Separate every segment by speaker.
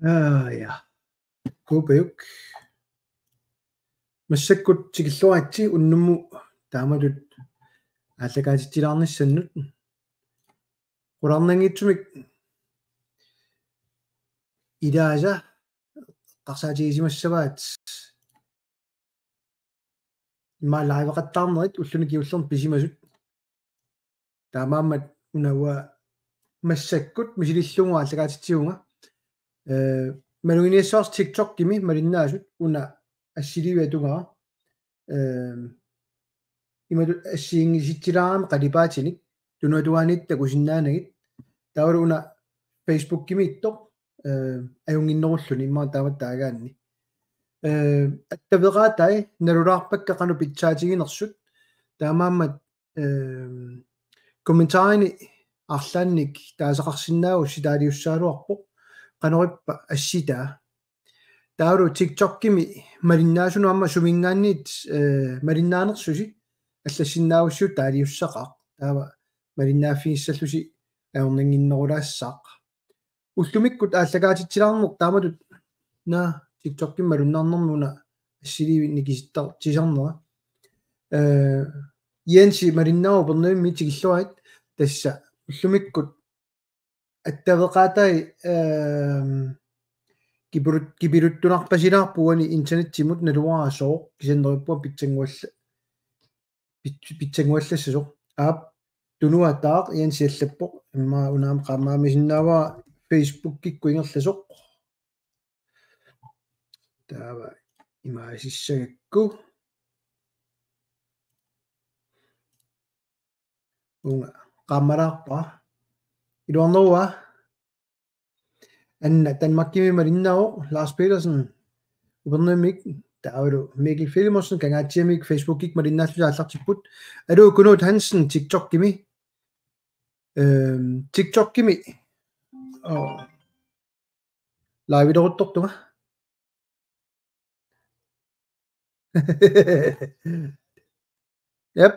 Speaker 1: Ja. Kuupayuk. Massakkut tikilluaatsi unnummu taamatut ааллакаатитсилаарниссаннут qulарнангитсумик илааса qarsaatigisимассаваат имааларивақаттаарнерит уллуни киуллерн писимасут таамааммат унауа массаккут мисилиллугу ааллакаатитсиунга малугиниассаарс TikTok кими малиннаасут уна ассиливиатугара имаду ассиингиситсилаарами қалипаатиник тунуатуаанитта кусиннаанагит таавалу уна Facebook кими иттоқ аюнгиннеруллуни имма таамат таагаанни аттавеқаатай налулаарпакка қану питсаатигинерсут таамааммат комментаарини арлаанник таасақарсинаагу ситаалиуссаалуарпоқ qanориппа асситаа таавалу TikTok кими малиннаасунуамма сумингаанниит малиннаанерсуси аллассиннаавуссуут таалиуссақаа таава малиннааффигиссаллуси аорнингиннерулаассаақ уллумиккут ааллагаатитсилаарнер тааматут на TikTok ким малуннаарнэрмуна ассиливи никиситтар тисарнера Jensi малиннааву пернуимми тигиллуаит тасса уллумиккут аттавеқаатай кибируттунарпасилаарпуани интернеттимут налуараасоо кисаннериппуа питсангуаллассасо аап тунуатаақ Jensi-аллаппоқ имма унаам qaammaamisиннааваа Facebook киккуингерласоқ таава имаасиссагакку унга qaammalаарpa илуарнеруа анна танмаккими малиннао Lars Petersen упернэмик таавалу Mikkel Filmersen кангаатсиамик Facebook-ик малиннааллусааллартиппут алуу Kunut Hansen TikTok кими TikTok кими лайвидоруттортуга Yep.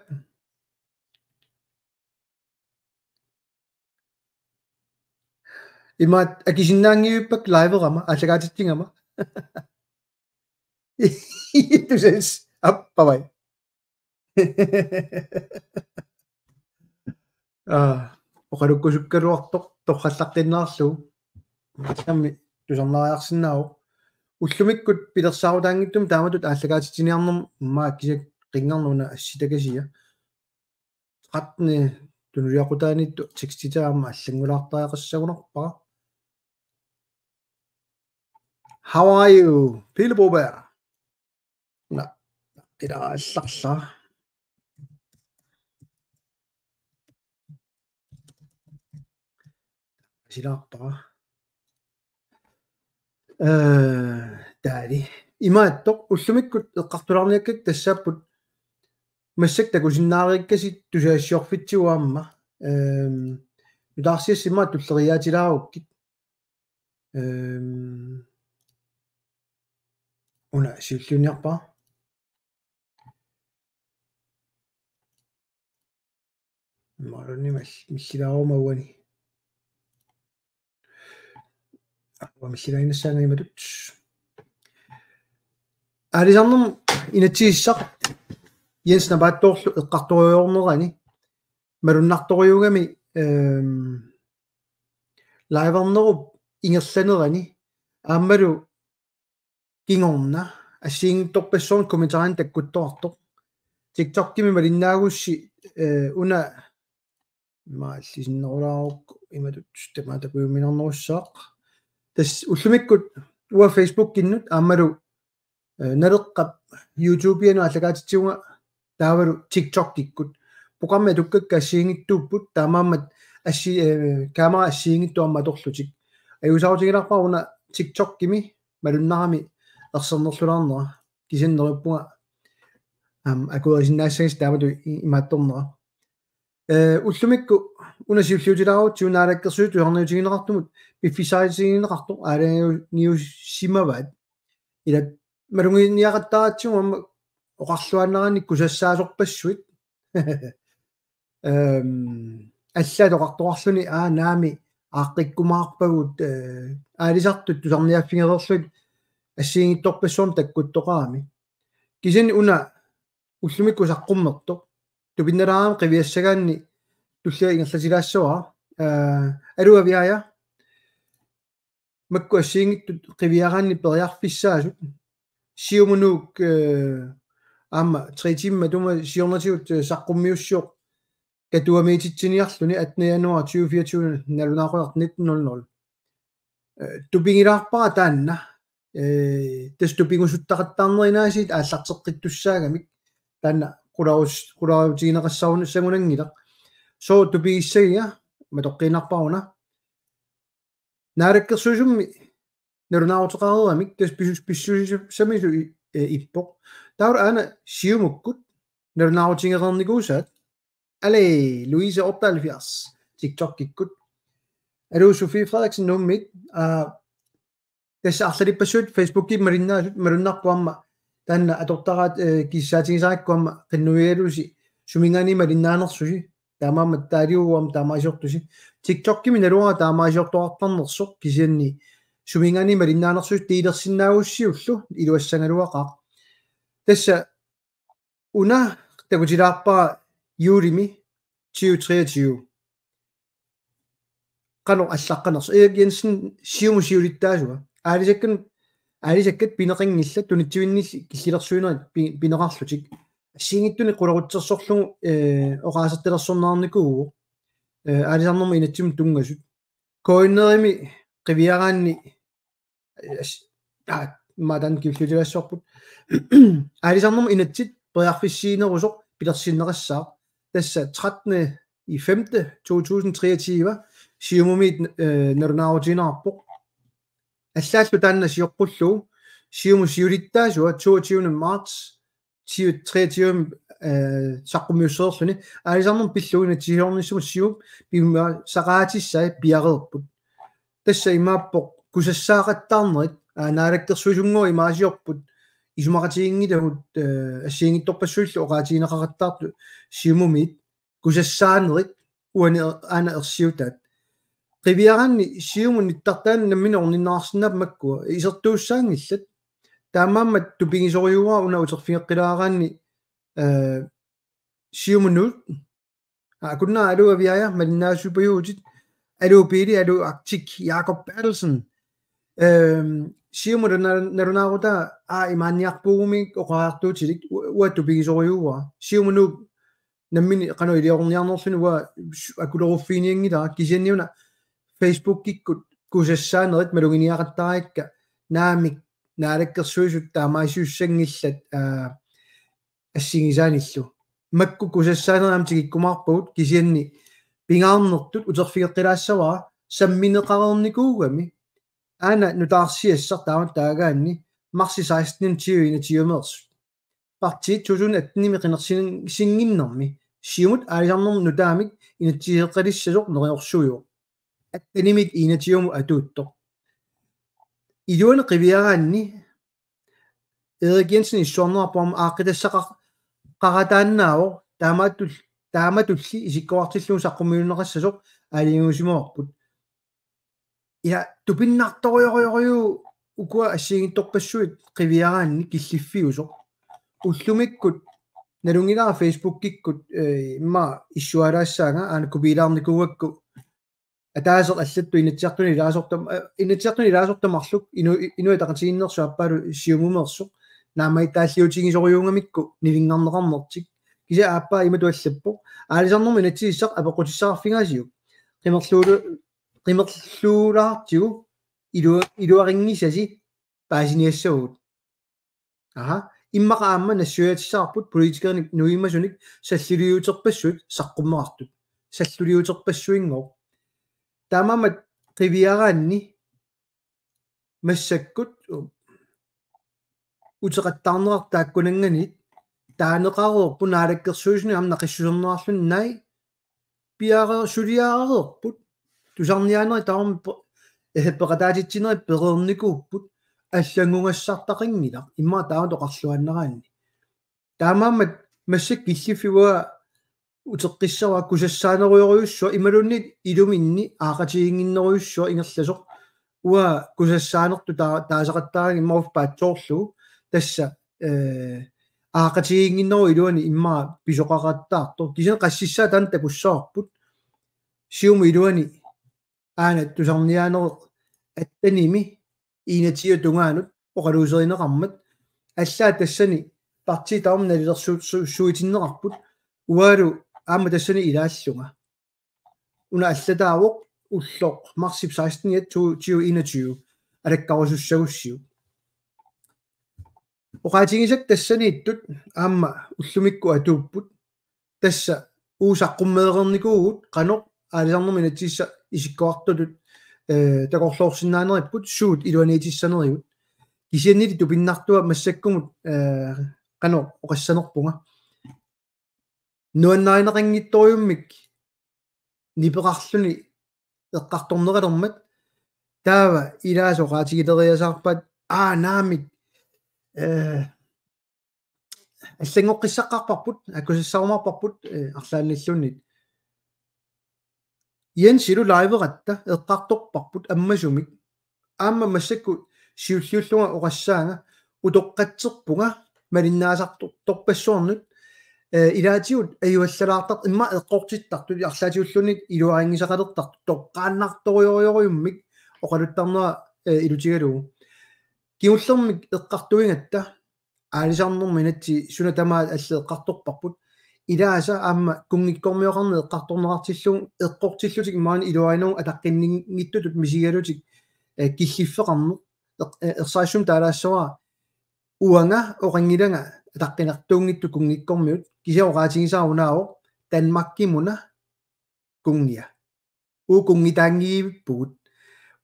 Speaker 1: Имаат акисиннаангиуппак лайверама аллагаатиттингама тусенс аппавай оқалуккусуккалуартоқ торраллартиннаарлу тамми тусарнариарсинаау уллумиккут пилерсаарутаангиттум тааматут ааллагаатитсиниарнер маак кисак qingarnuna assitagasiya qatni tunuliaqutaanittu 60taama allangulaartaaqqassagunerpaa How are you Pilbober na qilaallarla silaarpaa taali imaattoq ullumikkut eqqartularniakkak tassaapput массак такусиннаариккасит тусаассиорфитсигуаама ударсиассимаат туллериаатилааруккит уна силлуниарпаа маруннимал миллилаарумауани миллилаиннассаагаиматут алисарнерм инатсииссақ Jens nabattorlu eqqartoriornerani malunnartoriugami laivarnerup ingerlanerani aammalu kingorna assiingittorpassorn kommentaarin takkuttoartoq TikTok kimi malinnаагussi una maallisinnerulaaruk imatut tamaatakuuminarnerussaaq tas ullumikkut ua Facebook kinnut aammalu naleqqap YouTube-ianu allagaatitsiunga таавалу TikTok киккут пуқамма туккакка ассиингиттууппут таамааммат асси камера ассиингиттуарма аторлутик аюсаутигиларпаруна TikTok кими малуннарами ерсернерлулаарнера кисаннериппуга акуерисиннаассагис таамату имаатторнера уллумикку унасиуллиутилаарут тиунаалаккерсуут уярниутигинеқартумут пиффисаатигинеқарту ааланиу ниусимаваат ила малунгиниақаттаратсугу оқарлуаннераник ааққиккумаарпагут аалисартут тусарниаффингерерлут ассиингитторпассуарм таккуттоqaami кисани уна уллумикку саққуммерто тупинналараам қивиассагаанни туллиа ингерлатилаассуара алуавиая макку ассиингиттут қивиараанни периарфиссаасут сиумунуук аама 3 тимма тума сиорнатиут саққуммиуссуоқ катуамиититсиниарлуни 18 януар 2024 налунаақунарт 19:00 тупингилаарпара таанна теступингусуттақаттаарнеринааси ааллартеққиттуссаагамик таанна qulautigineqassarunussagunanngilaq so tupigissagия матоққинарпаруна наараккерсуусумми налунаарутеқаруамик тас писсусамису иппоқ таура ана сиумуккут налунаарутингерерникуусаат але Louise 78 TikTok киккут алу Sofie Frederiksen numмит тас арлалиппассуут Facebook-ки мариннаасут малуннарпуамма таанна атортараат киссаатигисараккуамма qinnuialusi sumingaanima linnaanерсуси таамаамат таалиуам таамаасиортуси TikTok-кими налуара таамаасиортоартарнерсоқ кисианни sumingaanima linnaanерсус тиилерсинаагуссиуллу илуассангалуақаа тасса уна такутилаарпаа юлими 2023 qanu аллаққанерс Erik Jensen сиумусиулиттаасуга аалисаккат пинеқингилла тунитсивиннилли киллилерсуинерит пинеқарлутик ассиингиттуни qulorutsersorlugu оqaasертилерсорнаарникуугу аалисарнерми инатсим тунгасут коиннерими qivиараанни мадан киллилерсорпут аалисарнерми инатсит периарфиссиинерусоқ пилерсиннеқассаа тасса 13.5.2023 сиумумит нернаарутинаарпоқ аллааллу таанна сиоққуллу сиуму сиулиттаасуа 22 март 2023 саққумиуссеерлүни аалисарнер пиллуина тисиорниссуму сиуп пимма сақаатиссаа пиареерпут тасса имааппоқ кусассаақаттаарнерит наалаккерсуисунгуи маасиорпут исумақатигингилагут ассиингитторпассуиллу оqaатигинеқараттаарту сиумумит кусассаанерит уани ана ерсиутаат qivиаранни сиумун иттартаан наммина орниннаарсиннаап маккуа исертууссаангиллат таамааммат тупигисориуаа уна утерфиеққилаараанни сиумунут акунна алуавиая малиннаасупаюутит алупили алу Arctic Jacob Bertelsen сиумун нарунаарута имаанниарпуугумик оқаартуутилик уа тупигисориуаа сиумунуп наммини qanu илиорниарнерлүни уа акулеруффиниангилаа кисианниуна Facebook киккут кусассаанерит малугиниақаттараикка наамик наалаккерсуисут таамаасиуссангиллат ассигисааниллу макку кусассаанераам тигиккумаарпагут кисианни пингаарнертут утерфигеққилаассаваа самминеқарерникуугами аана нутаарсиассар тааван таагаанни марси 16 инатиумеерсут парти 2018 қинерсингиннэрми сиумут аалисарнерм нутаамик инатсиеққалиссасоқ нериорсуйо аттанимит инатиуму атуутто илуана qivиараанни Erik Jensen исsuarnerpum ааққитассақар қаратааннаавоо тааматулли исиккуартиллуу саққумиунеқассасоқ аалингусимоорпут я тупиннарториориориу укуа ассиингитторпассуит qivиараанни киллиффиусоқ уллумиккут налунгилара Facebook киккут имма иссуалаассаага аана купилаарникугакку атаасер аллатту инатсиартуни илаасортамарлук инуи тақатигиннерсуаппалу сиумумерсоқ наамай тааллиутигисориунгамикку нилингарнеқарнертик кися ааппаа иматуаллаппо аалисарнерми инатсииссақ апеқутиссаарфингаасиук qimерлуулаартигу илуарингисаси паасиниассагут иммақаамма нассуятиссаарпут политикерник нуиммасуник саллулиутерпассуит саққуммеқартут саллулиутерпассуингоо таамаамат qivиараанни массаккут утеқаттаарнерар тааккунанганит таанеқарерпу наалаккерсуисни амна қиссусернеарлун най пиара сулиаарерпут тусарниаанери таам пеқатаатитсинери перерникууппут аллангунгассартақингила имма таава тоқарлуаннераанни таамаамат массак киллиффигуа утеққиссава кусассаанеруйоруйуссуа ималунни илуминни аақатигингиннеруйуссуа ингерласоқ уа кусассаанерту таасақаттааги иммаруф паатсоорлугу тасса аақатигингиннеру илуани иммаа писоқақаттаарто кисен qassissaa тан такуссаарпут сиуми илуани аана тусарниаанереқ аттаними иинатиу тунгаанут оқалуусеринеқармат аллаа тассани парти таум налилерсуитиннеқарпут уалу аама тассани илааллунга уна аллатаавоқ уллоқ марсип 16 2021 алаккарусуссагуссиу оқаатигисак тассани иттут аама уллумикку атууппут тасса уусаққуммеерникуугут қано аалисарнерми натсисса исиккоартутут такорлоорсинаанериппут суут илуаниитиссанериут кисианнили тупиннартуа массаккумут қано оқассанерпунга нуаннаинеқангитториуммик нипеқарлуни эққарторнералермат таава илаасоқаатигилериасаарпат наамик аллангоққиссаққарпарпут аккусассаармарпарпут арлаанналлуннит иансилу лайвератта эққарторпарпут аммасумик аама массакку сиуллиуллунга оқассаанга утоққатсерпунга малиннаасарторпассуарнут илаатиут аюаллалаартар имма эққортиттарту арлаатиуллунит илуарингисақалертарту тоққааннарториориуммик оқалуттарнера илутигалугу киуллермик эққартуингатта аалисарнерми натси суна тамаа алле эққарторпарпут илааса аама кунгиккормиоқарне эққарторнеқартиллугу эққортиллутик имаани илуаринеру атаққиннингиттутут мисигалутик киллиффеқарне ерсаассум таалаассуа уанга орангилага атаққинартуунгитту кунгиккормиут кисаоqaатигисаарунаавоқ танмаккимуна кунгия кунгитаангиивиппугут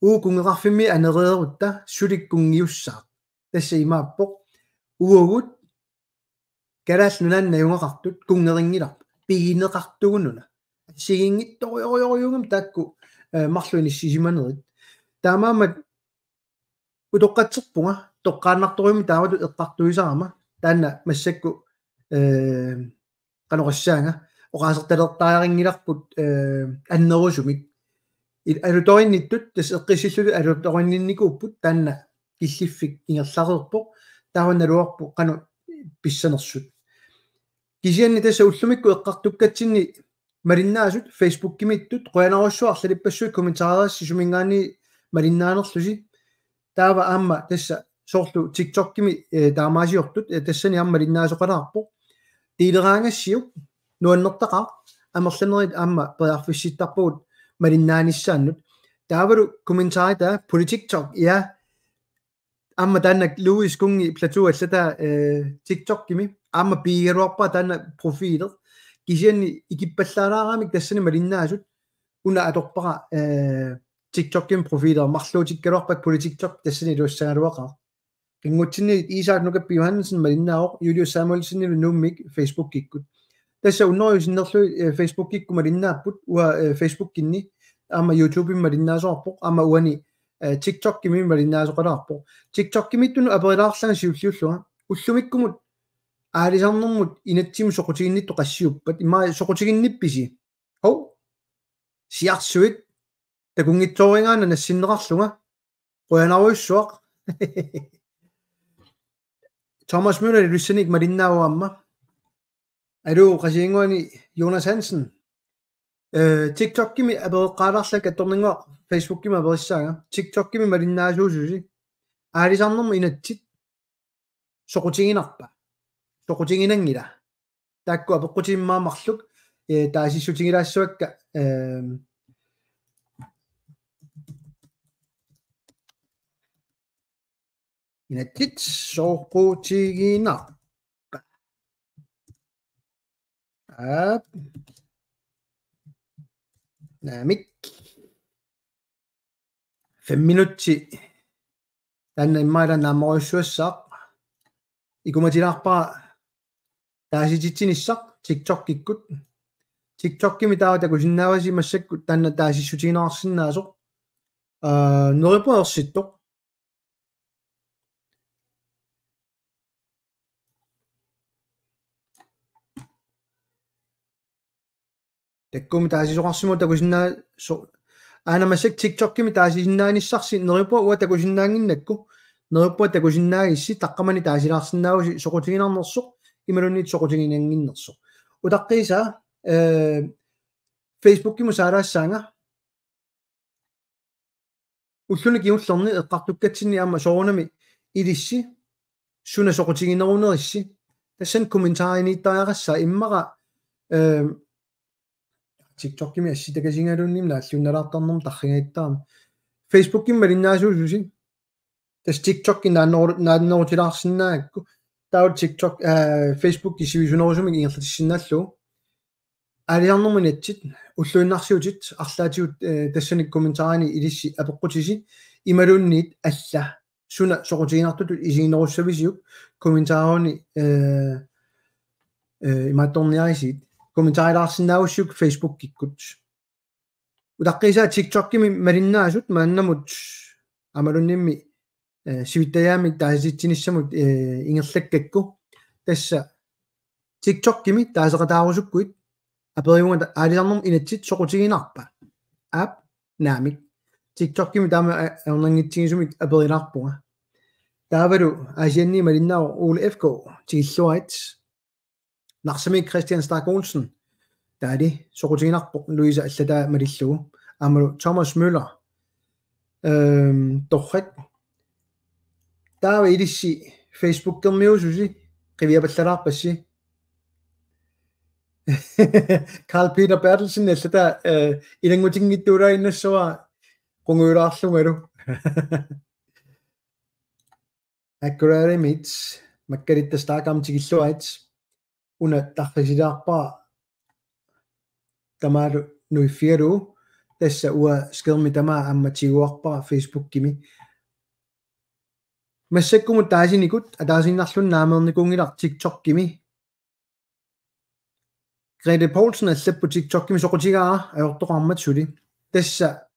Speaker 1: кунгеқарфимми анереерутта сулик кунгиуссаа тасса имааппоқ уагут калаалнунаанна юнгеқартут кунгерингилар пигинеқартугунуна сигингитториориориугам таакку марлуини сисиманерит таамаамат утоққатсерпунга тоққааннарториуми таавату эққартуисаама таанна массакку каноқассаанга оқаасерталертаарингиларпут аннерусумик алуторинниттут тас эққиссиллулу алуториннинникууппут таанна киллиффик ингерлареерпоқ тааванналуарпу қану писсанерсут кисианни тасса уллумикку эққартуккатсинни малиннаасут фейсбуккимиттут қуянаруссуарлалиппассуи комментаариасси сумингаани малиннаанерлуси таава аама тасса соорлу TikTok-кими таамаасиортут тассани аама малиннаасоқалаарпо тилераангассиук нуаннертақаа амерланерит аама пеарфисситтарпугут малиннааниссааннут таавалу комментаари таа политикток я аама тааннак луис кунги плату аллата TikTok-кими аама пиигалуарпаа таанна профилер кисианни икиппаллаанаарамик тассани малиннаасут уна аторпара TikTok-ким профилер марлуутиккалуарпак политикток тассани луссаагалуақаа кингутсинни Исаак Нукаппи Johannesen малиннаавоқ Julius Samuelsen нуммик Facebook-киккут тасса уннеруисиннерлу Facebook-кикку малиннааппут уа Facebook-кинни аама YouTube-им малиннаасоорпоқ аама уани TikTok-кими малиннаасоқалаарпоқ TikTok-кимиттуну аперилаарлага сиуллиуллуга уллумиккумут аалисарнэрмут инатсиму соқутигиннитто qassiuppat имаа соқутигиннипписи хов сиарсуит такунгитсоорингаана нассиннеқарлуга қуянаруйуссуақ Thomas Müller Lysenik Marinauamma алу qasiinguani Jonas Hansen TikTok-кими апереққалаарлак атторнингуа Facebook-кими апериссаага TikTok-кими малиннаасуусуси аалисарнэрму инатсит соқутигинарпа соқутигинангила таакку апеққутиммаамарлук таасиссутигилаассуакка инатсит соқутигинарпа намик 5 minutti танна иммаала нааморуссуассаақ икуматилаарпара таасититсиниссақ TikTok киккут TikTok-кими таавата кусиннааваси массаккут танна таасиссутигинаарсинаасоқ нерипуерситтоқ таккуми таасисоқарсиму такусиннаа аанамассак TikTok-кими таасисиннааниссарси нерипуа уа такусиннаангиннакку нерипуа такусиннаагисси таққамани таасилаарсинаагуси соқутигинарнерсоқ ималунниит соқутигинангиннерсоқ утаққиса Facebook-киму саалаассаанга уллуни киуллерни эққартуккатсинни аама соорунами илисси суна соқутигинерунерисси тассан комментааринииттариақасса иммара TikTok-кими асситакасингалуунним нааллунналаартарнерм тарригаиттаама Facebook-ким малиннаасуулуси тас TikTok-ки нааннерутилаарсинаагакку таут TikTok Facebook кисивисунерусумик ингерлатиссиннааллу алиарнэрминатсит уллуиннарсиутит арлаатиут тассаник комментаарини илисси апеққутиси ималуунниит алла суна соқутигинартут исигинеруссависиук комментааруни имаатторниарисит комментаарилаарсинаагуссук Facebook киккут утаққиса TikTok-кими малиннаасут мааннамут амалуннимми сивиттаяамик тааситсиниссамут ингерлаккакку тасса TikTok-кими таасеқатаарусуккуит апериунга аалиарнерм инатсит соқутигинарпа ап наамик TikTok-кими таама аернангитсигисумик аперилаарпунга таавалу асианни малиннаа Ole FK тигиллуарит нарсами Christian Stark Olsen таали соқутигинарпоқ Луиса аллатаа малиллугу аамалу Thomas Müller торрат таава илисси Facebook-кермиусуси қивиапаллалаарпасси Carl Peter Bertelsen аллатаа илангутингиттуулаиннассуа қунгуилаарлугалу аккураримит маккалитта стаакам тигиллуарит уна таррисилаарпаа тамаалу нуиффиалу тасса уа скерми тамаа амматигуарпаа Facebook-кими массаккумут таасиникут атаасиннарлун наамерникунгилар TikTok-кими Grete Poulsen аллаппу TikTok-кими соқутигаа аёртоқармат сули тасса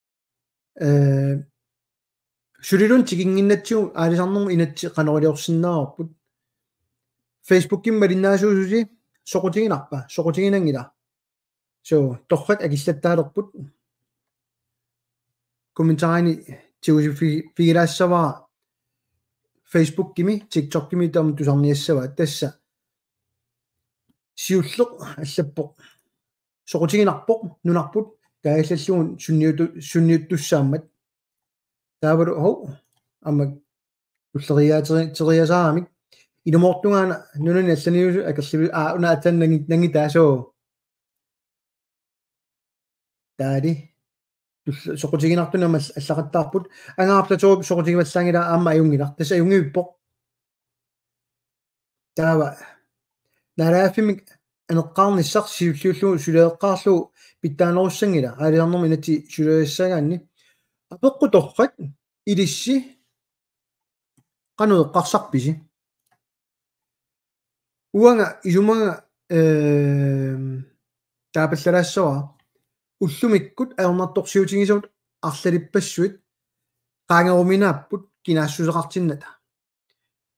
Speaker 1: сулилун тигингиннатсиу аалисарнерму инатси канорилиорсиннаарпут Facebook-ким малиннаасуусуси соқутигинарпа соқутигинангила so торрат акиллаттаалерпут комментаарини тиусифигилаассаваа Facebook-кими TikTok-кими таам тусарниассава тасса сиуллеқ аллаппоқ соқутигинарпоқ нунарпут кааллаллуун сунниуттуссааммат таавалу хо амма уллериаатериасаарамик инумортунгаана нунани алланиусу акерсиви уна атаннанги таасоо таали соқутигинартунама аллақаттаарпут ангаарплатоо соқутигиваллаангила аама аюнгилар тас аюнгивиппоқ таава нарафимик анеққарниссар сиуллууллу сулеэққарлу питтаанеруссангила аалиарнерми инати сулеэссагаанни апеққу торрат илисси кануэққарсарписи уанга исумага таапаллалаассава уллумиккут аернарторсиутигисут арлалиппассуит qaangeruminaapпут кинаассусеқартинната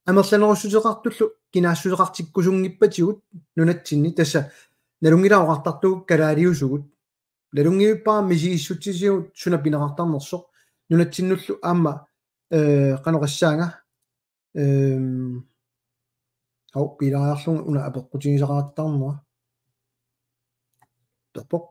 Speaker 1: амерланеруссусеқартуллу кинаассусеқартиккусунгиппатигут нунатсинни тасса налунгилаоқартартугу калаалиусугут налунгивиппаа мисигиссутсисиут суна пинеқартарнерсоқ нунатсиннуллу аама канеқассаанга хау пилаарлунга уна апеққутигисақаартарнера топоқ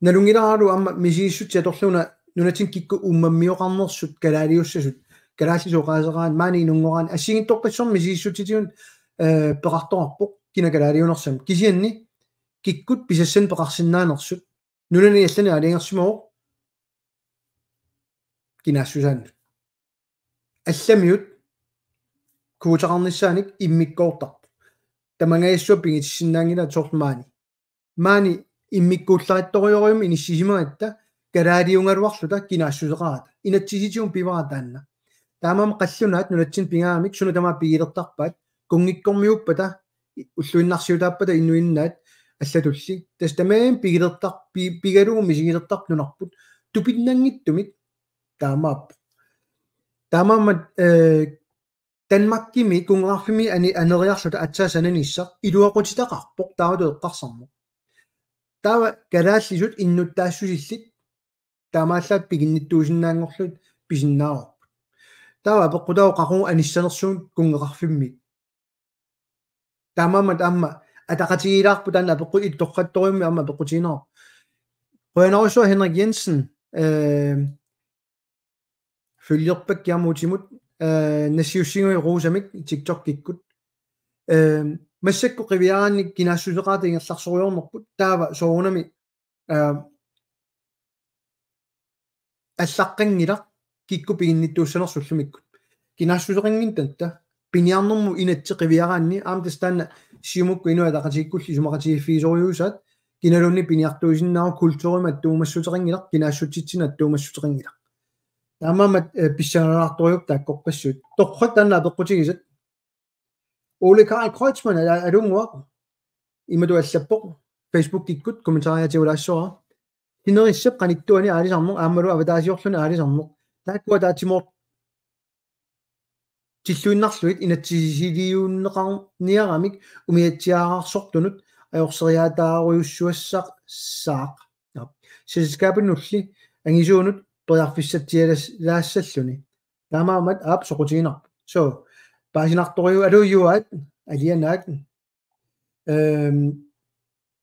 Speaker 1: налунгилааралу аама мисигиссутси аторлуна нунатсин кикку уммаммиоқарнерсут калаалиуссасут калаалисоқаасераан маани нунгораан ассигиттоққиссорми мисигиссутитиун пеқарторарпоқ кинакалаалиунерсам кисианни киккут писассан пеқарсинаанерсут нунани аллани алингерсимоо кинаассусаан алламиут куутеқарниссааник иммиккоортарпу тамангаиссуа пигитиссиннаангила тортмаани иммиккуулларитториориум иниссисимагатта калаалиунгалуарлута кинаассусеқарата инатсиситиум пиваратаанна таамаам қаллунаат нунатсин пингаамик суну тамаа пигилертарпаат кунгиккормиуппата уллуиннарсиутааппата иннуиннаат аллатулли тас тамаам пигилертар пигалугу мисигилертарнунарпут тупиннангиттумик таамаамат танмаккими кунгаарфими анериарлута атсаасананissaq илуақутитақарпоқ таавату эққарсармо таава калааллисут иннуттаассусиллит таамааллаат пигинниттуусиннаангорлут писиннаарор таава пеққутао қақу аниссанерсуун кунгеқарфиммик таамаамат аама атақатигилаарпу таана пеққу итторқатторимми аама пеққутинаа Rønnerøså Henrik Jensen følgerpæk jammutimut nasiusingo rosamik TikTok kikkut massakku qiviaraanni kinassuseqaati ingerlarsoryornerput taava soorunami allaqqangila kikku piginnittuussanersullumikkut kinassuseqangin tatta piniarnermu inatsi qiviaraanni aamtastaanna siumukku inu ataqatiikkulli sumaqatiiffiisoriusaat kinalunni piniartuusinnaaru kultuurimat tuumassuteringileq kinaassutitsina tuumassuteringileq taamaamat pissanalaartoriup taakkorpassuut torqat taanna peqqutigisat Ole Karl Kreutzmann alunguaq imatu allappoq Facebook kikkut kommentariatiulaassoa tinerissap qanittuani aalisarmoq aammalu avataasiorluni aalisarmoq taakkuwa taatimoort tilluinnarluit inatsisiliuunneqarniaramik umiatsiaarsortunut ajorseriaataaruiussuassaq saaq siskapunulli angisuunut periarfissatialaassalluni taamaamat aap soqutiinarp so paasinartoriu aluujuaat alianaat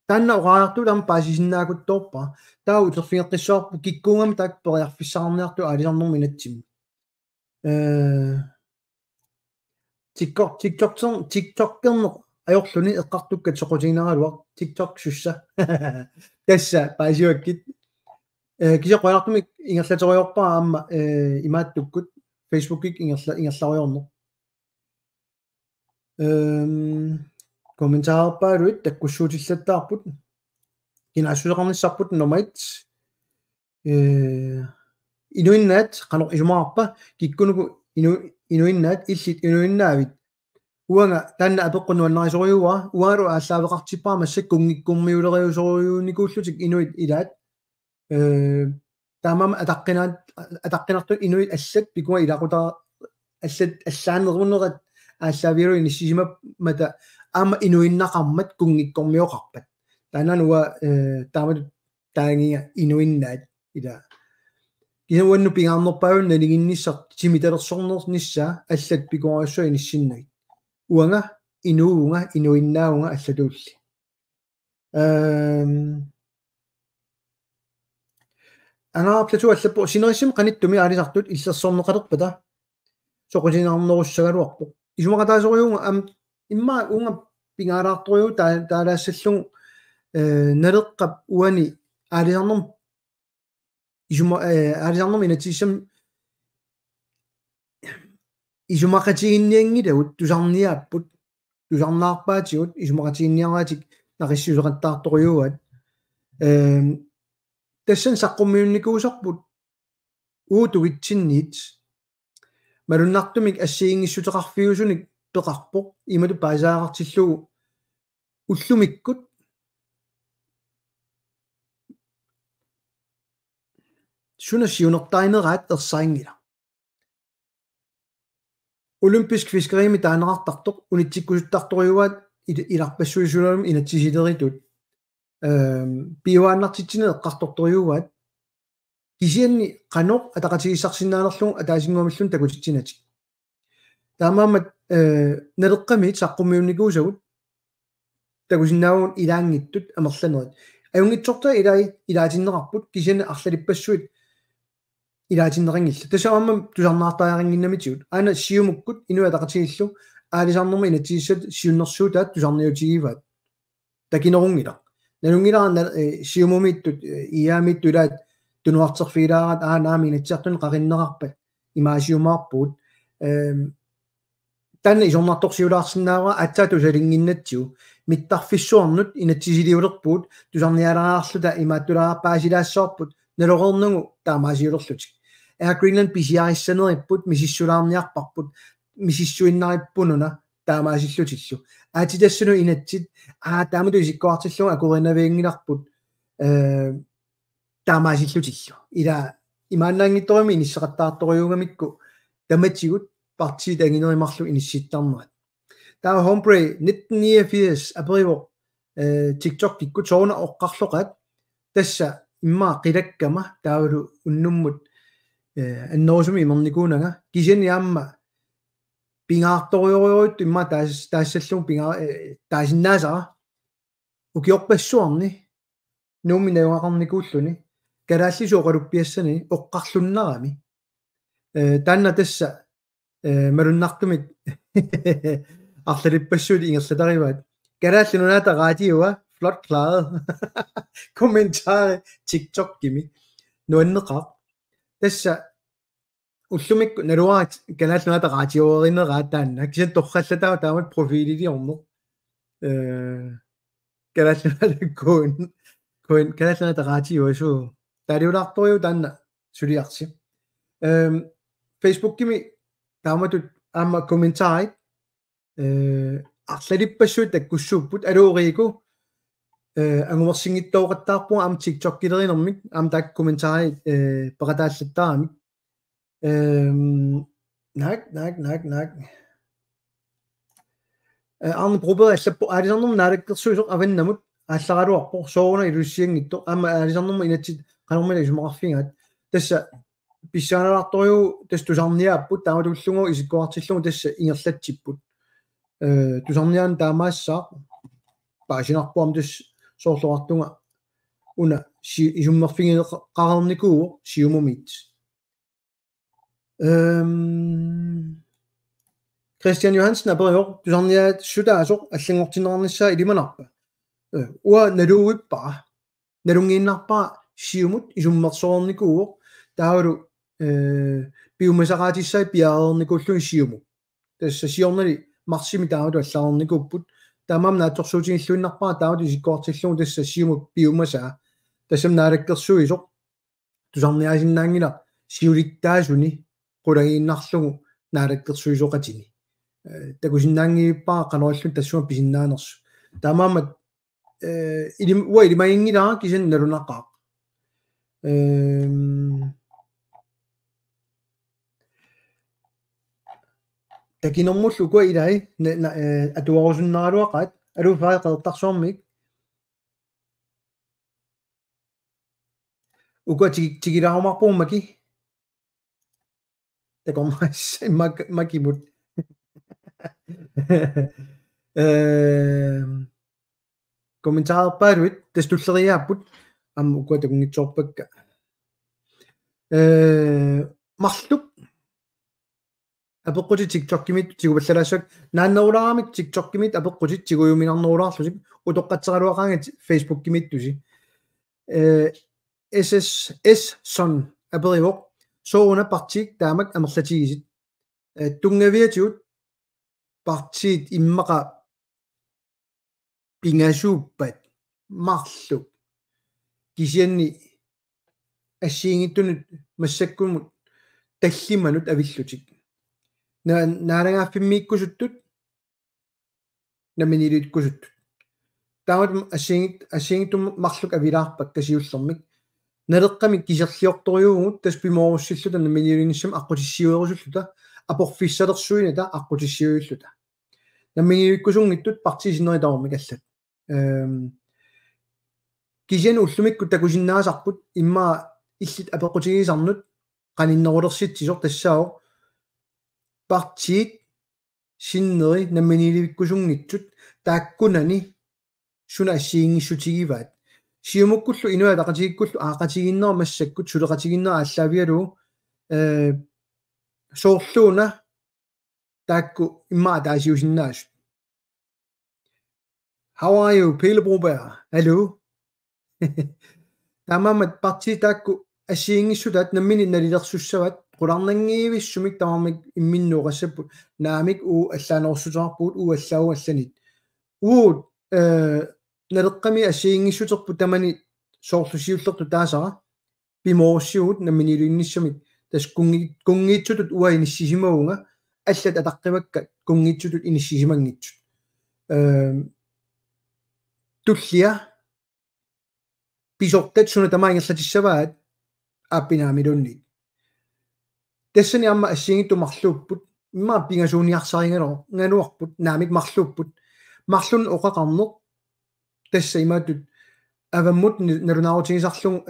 Speaker 1: taanna oqaartu tam paasisinnaakuttorpa taa uterfigeqqissoorpu kikkuungam taak periarfissarnertu aalisarnermi natsim TikTok-kerneq ajorluni eqqartukkat soqutiineraluaq TikTok sussa tassa paasiuakkit kisoqoyartumik ingerlatoriorpaa aamma imaattukkut Facebookik ingerlariorneq kommentaarpaaluit takkussuutillattaarput kinaassuseqarnissarput numait inuinnaat qanoq isumaarpa kikkunuku inuinnaat illit inuinnaavit uanga taanna apeqqunnuannarisoruua ualu ааllaaveqartippaar massak kunngikkummiuleriusoriuunikuullutik inuit ilaat taamama ataqqinartut inuit allat pikuma ilaqutara allat allaanerunnerat ааllaaviru inissisimap mata aama inuinnaqarmat kunngikkormioqarpat taananua taamat taangia inuinnaat ila kinuannu pingaarnerpaun naliginnissar timitalersornernissa allat pikuarassua inissinnui uanga inuunga inuinnaunga allatuulli anaarplatu allappo sinerissim qanittumi aalisartut illersorneqalerpata soqutiinarnerussagaluarpo isumaqataasoriunga am imma unga pingaalaartoriu taalaassallungu naleqqap uani aalisarnerm aalisarnerm inatissam isumaqatiginniangilagut tusarniaapput tusarnaarpaatigut isumaqatiginniaraatik naqissuseqattaartoriuat tassan saqqummiunnikuusarput uutugitsinniit malunnartumik assiingissuteqarfiusunik peqarpoq imatu paasaaqartillugu ullumikkut sunasiunertaineraat ersaingila olympisk fiskerimi taanerartartoq unitsikkusuttartoriuat ilarpassuisulalum inatsisileritut piuaannartitsine eqqartortoriuat kisianni qanoq ataqatigisarsinnaanerlugu ataasinguamillun takutitsinati taamaamat naleqqamit saqqummiunnikuusagut takusinnaagun ilaangittut amerlanerit ajungitsorta ilaatinneqarput kisianni arlalipassuit ilaatinneqangilla tasaamam tusarnaartaaringinnamitigut aana siumukkut inu ataqatigillu aalisarnerma inatsissat siunnersuutaat tusarniutigivaat takinerungila nalungilaa siumumiittut iyaamiittu ilaat tunuarterfiilaarat aanaami inatsiartun qarinneqarpat imaasiumaarpuut taanna isornartorsiulaarsinnaava atsaatu salinginnatsiu mittarfissuarnut inatsisiliulerpuut tusarnialaraarluta imaattulaarpaasilaassoorput naloqernungu taamaasiulerlutik Air Greenland pisiarissaneriput misissulaarniarparput misissuinnarippununa taamaasillutillu aatitassunu inatsit taamatu isikkoartillu akurinaviingilarput taamaasillutillu ila imaannaangittorimi inisseqattaartoriungamikku tamatigut partiet anginerimarlu inissittarnerat taa hombre 1989 april TikTok kikku soona oqqarloqat tassa imma qilakkama taulu unnummut annoosumi imernikunanga kisani amma pingaartorioriuit imma taassallung pinga taasinnaasara ukiorpassuarni nuuminajuaqarnikuulluni kalaallisuoqaluppiassani oqqarlunnarami taanna tassa malunnartumit арлалиппассули ингерлатариваат калааллунунаата радиоа flot klaret kommentaare TikTok gimi nuanneqaq tassa ullumik naluarat kalaallunata radioerineraataanna kisen torrallataava taamat profiililiormo kalaallunata kuin kalaallunata radioisu taaliulaartoriu taanna suliarsi Facebook gimi taamatut aamma kommentaarit арлалиппассуут таккуссууппут алууриику ангумерсингиттооqattaarpua am TikTok kilerinermik am tak kommentaari peqataallattaaramik nak arne probeer allappu aalisarnum naalakkersuisoq avannamut ааллараluarpoq sooruna ilussiangitto amma aalisarnum inatsit qanormila isumaqarfingaat tassa pissaaнараartoriu tastusarniaapput taamatullugu isikkuartillugu tassa ingerlatsipput tusarniaan taamaassaaq paasinarpuam tas soorluartunga una isummerfingiqarernikuuo siumumit Christian Johansen aperior tusarniaat sutaasoq allangortinerarnissaa ilimanarpa ua naluuippa nalungiinnarpa siumut isummersoornikuuo taavalu piumasaqaatissai piareernikuulluni siumu tassa siornali marsimi taavatu аллаарникуппут таамаам наатсорсуутингиллуиннарпаа таавату исиккуартиллугу тасса сиуму пиумасаа тассам наалаккерсуисоқ тусарниаасиннаангила сиулиттаасуни қулагииннарлугу наалаккерсуисоқатини такусиннаангииппаа канориллун тассума писиннаанерсу таамаамат илимаингилаа кисен налунаққаа takinormullu kua ilai atuarusunnaaluaqaat aluufaaeqertarsuarmik ukua tigilarumarpuumaki takormaassa makimut kommentaarpaaluit tastulleriaapput am ukua takungitsoorpakka marluk apeqquti TikTok kimit tiguballalaasak naannerularamik TikTok kimit apeqquti tiguyuminarnerulaarlusik utoqqatseraluaqaanga Facebook kimittusi SS son aperivoq soona partik taamak amerlatigisit tungaviatigut partit immaqa pingasuuppat marlu kisianni assiingittunut massakkumut tallimanut avillutik naarangaaffimmikkusuttut naminiluitkusuttut taamat assiingittum marluk avilaarpak kasiullermik naleqqamik kiserliortoriugut tas pimorussilluta naminiluinnissam aqqutissiuerusulluta aporfissalersuinata aqqutissiuilluta naminiluikkusungittut partisinneritarumik allat kisian ullumikku takusinnaasarput immaa illit apeqqutigisarnut qaninnerulersitsisoq tassaao partit sinneri namminilivikkusungitsut taakkunani suna assiingissutigivaat siumukkullu inua taqatigikkullu aaqatiginner massakkut suleqatiginner aalлaavialu soorluuna taakku imma taasiusinnaas how are you Pilebroberg hallo tamamat partit taakku assiingissutaat nammini nalilersussavat qularnangiivissumik tamarmik imminnuuqassaput naamik allaanersuterarpuut allau allanit uut naleqqami assiingissутерпу тамани соорлусиуллерту таасара пимооссиугут намминилуиннссамик тас кунгиитсутут уаиниссисимагунга аллат атаққивакка кунгиитсутут иниссисимангитсут туллиа писортат суна тамаингерлатиссаваат ааппинаамилунни тассани амма ассиингитту марлууппут имма пингасууниарсарингалоо нгануарпут наамик марлууппут марлун оқақарнеқ тасса имаатут аваммут налунаарутигисарлу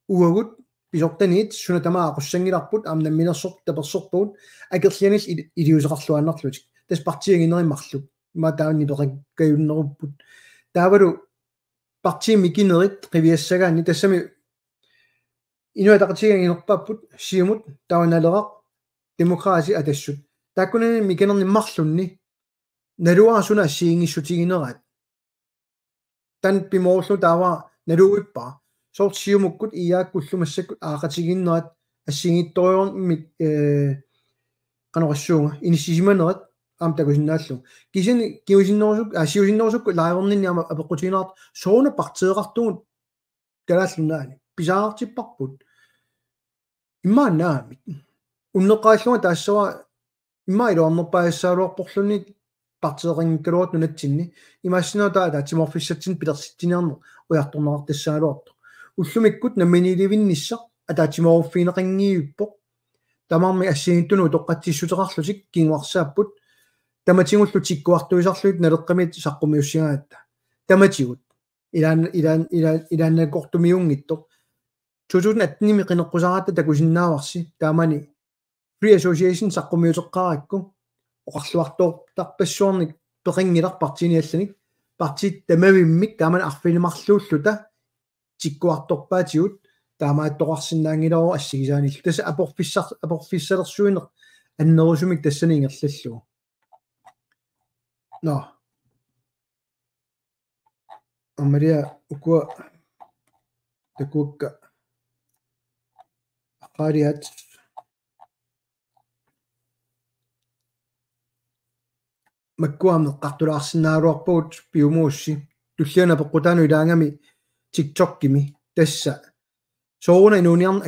Speaker 1: уагут писортаниит суна тамаа qussangilарпут аамнамминерсор таперсорпуут акерлианис илиусеқарлуаннарлутик тас партиагинеримарлу има таанни пеқаккаюннеруппут таавалу партиими кинерит қивиассагаани тассами инуатақатигангинерпаппут сиумут тауаналерақ демокраси атассут тааккунани микенерниммарлунни налуарсуна ассиингиссутигинераат тан пимоорлу таава налуиппаа сорт сиумуккут иааккуллумассаккут аақатигиннерат ассигитториормик канорассуунга иниссисиманерат аам такусиннааллу кисини киусиннерусук сиусиннерусукку лаавернинниама апеққутигинерат соона партееқартугут калааллунаани писаартиппарпут иммаанаамит уннеққааллуга таассава имма илуарнерпаассаалуарпорлуни партееқингкалуат нунатсинни имаассинаа таатиморфиссатсин пилерситсинеарнер уярторнеқартассаалуарто уллумиккут намминиливиннисса атаатиморуффинеқингииппо тамарми ассигиттуну тоққатсиссутерарлутик кингуарсааппут таматигуллу тиккуартуисарлуит налеққамит саққумиуссигаатта таматигут илааннакортумиунгитто 2018 қинеққусараатта такусиннааварси таамани free association саққумиутеққаракку оқарлуартоортарпассуарник пеқингилар партиниалланик партит тамавиммик тааман арфинемарлууллута тиккуарторпаатигут таамааттоқарсинаангилоо ассигисаанилл таса апорфиссалерсуинеқ аннерусумик тассани ингерллаллугу но амария укуа такуакка ақариат маккуамнеққартулаарсинааруарпуут пиумуусси туллиана пеққутаану илаангами TikTok-кими тасса соона инуниарн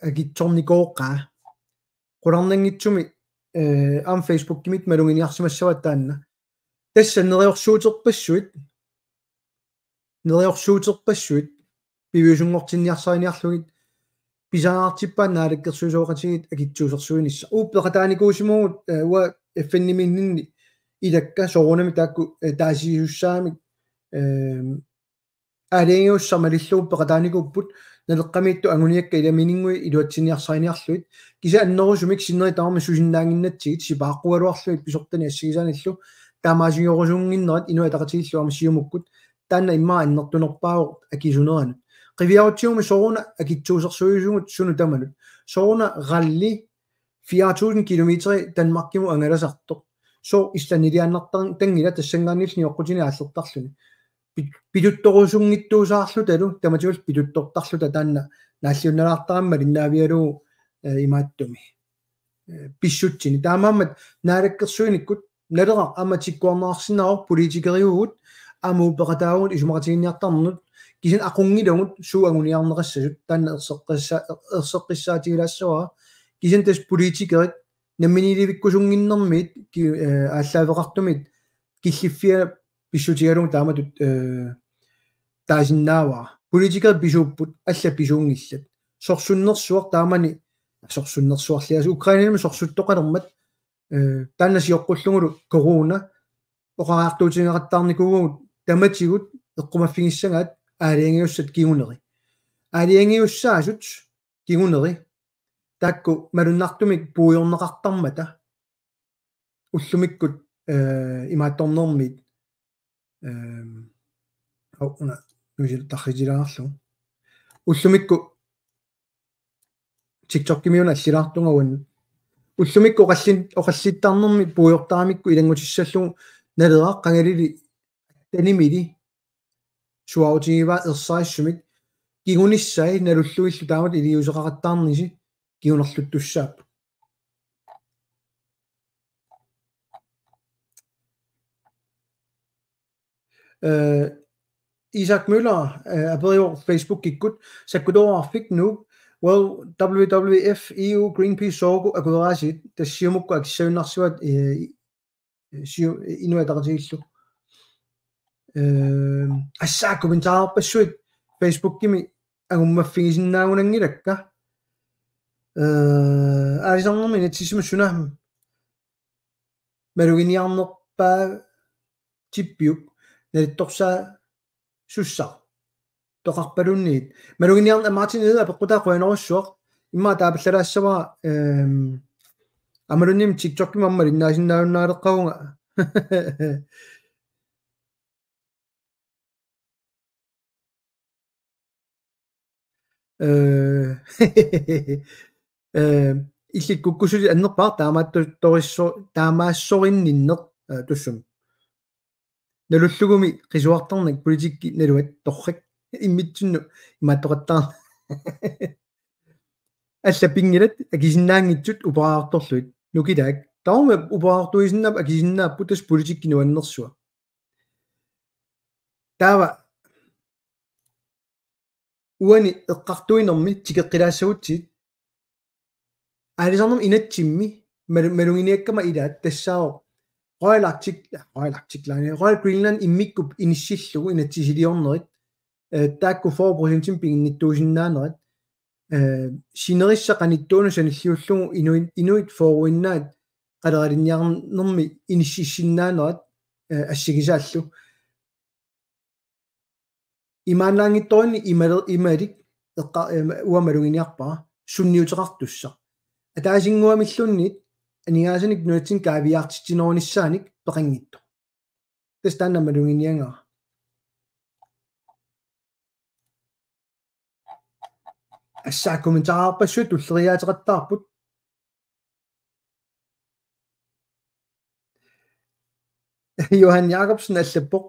Speaker 1: акитсорникооққаа qulарнангитсуми аам Facebook-кимит малунгиниарсимассават таанна тасса нериорсуутерпассуит пивиусунгортинниарсариниарлугит писаартиппаа наалаккерсуисооқатигит акитсуусерсуинисса ууппеқатааникуусимугут уа эффенниминнинни илакка соонами таакку таасиуссаами алингиуссамалиллууппеқатааникуппут налеққамиитту агуниакка иламинингуи илуатсиниарсариниарлуит киса аннерусумик синнери таама сусиннаангиннатсигит сипааққуалуарлуит писортани ассигисааниллу таамаасингорусунгиннерат инуатақатигиллуама сиумуккут таанна иммаа аннертунерпаагу акисунеранут qivиарутиуми соруна акитсуусерсуисугут суну таманут соруна ралли 4000 километри Данмаркиму ангаласартоқ со истанилианнартар тангила тассангааннилни оққутини ааллертарлуни пилутторусунгиттуусаарлу талу таматигул пилуттортарлута таанна нааллиунналаартарамма линнаавиалу имааттуми писсутсини таамааммат наалаккерсуиниккут налера аматиккуарнаарсинаа политикериугут амуупеқатаагут исумақатигинниартарнут кисин ақунгилугут сууагуниарнерассасут таанна ерсеққиссаатигилаассуа кисин тас политикерит намминиливиккусунгиннэрмит ааллаавеқартумит киллиффиа писсутигалугу тааматут таасиннаава политикер писууппут алла писуунгиллат сорсуннерсуар таамани сорсуннерсуарлиас украинами сорсуттоқалермат таанна сиоққуллугулу корона оқараартуутингеқаттаарникугуут таматигут эққумаффигиссагаат аалиангиуссат кигунери аалиангиуссаасут кигунери таакку малуннартумик пуйорнеқартармата уллумиккут имаатторнермит ауна нуисил тархитилаарлу уллумикку TikTok-кимиуна аллилаартунгауан уллумикку оқаллиттарнерми пуйортарамикку илангутиссаллу налеraa qangalili танимили суаутигива ерсаассумик кигунissai налуллуиллу таамат илиусеқараттаарниси кигунерлуттуссаап Isaac Møller aberior Facebook ikkut sakkudoarfik nu well WWF EU Greenpeace sogu akuderasit tassiumukku akissaunnarsuat inuataqatigillu assaa kommentaarpassuit Facebook-kimi agummaffigisinnaagunangilakka аалисарнэрми натсисмассунаа малугиниарнерпаа типпиук налитторсаа суссаа тоқарпалунниит малугиниарна мартин эда пеққутаа қуянерусsuaq имма таапаллалаассава амалунним TikTok маммал иннаасиннаавннаалеққавунга иллик куккусули аннерпаар таамаатту ториссо таамаассоринниннеқ туссум налуллугуми qisuartarnak политикки налуат торрак иммитсунну имааттоқаттаа аллапингилат акисиннаангитсут упараарторлуит нукилаак таума упараартуисиннап акисиннааппу тас политикки нуаннерсуа таава уани эққартуинерми тикеққилаассагутсит аалисарнам инатсимми малугиниаккама илаат тассао ройлактиклаани ройл гринланд иммиккуп иниссиллугу инатсисилиорнерит таакку 4% пингинниттуусиннаанерит синерissaqanittuunu sanilliullugu inuit foruinnaat qalerilinniarnermi inississinnaanerat ассигисааллу имааннаангитторинни ималик эққа уамалугиниарпара сунниутеқартусса атаасингуамиллуннит анигаасаник нуатсин каавиартитсинерунissaаник пеқангитто тастанна малугиниангара ассаа комментараарпассуут уллериаатеқаттаарпут Johan Jacobsen аллаппоқ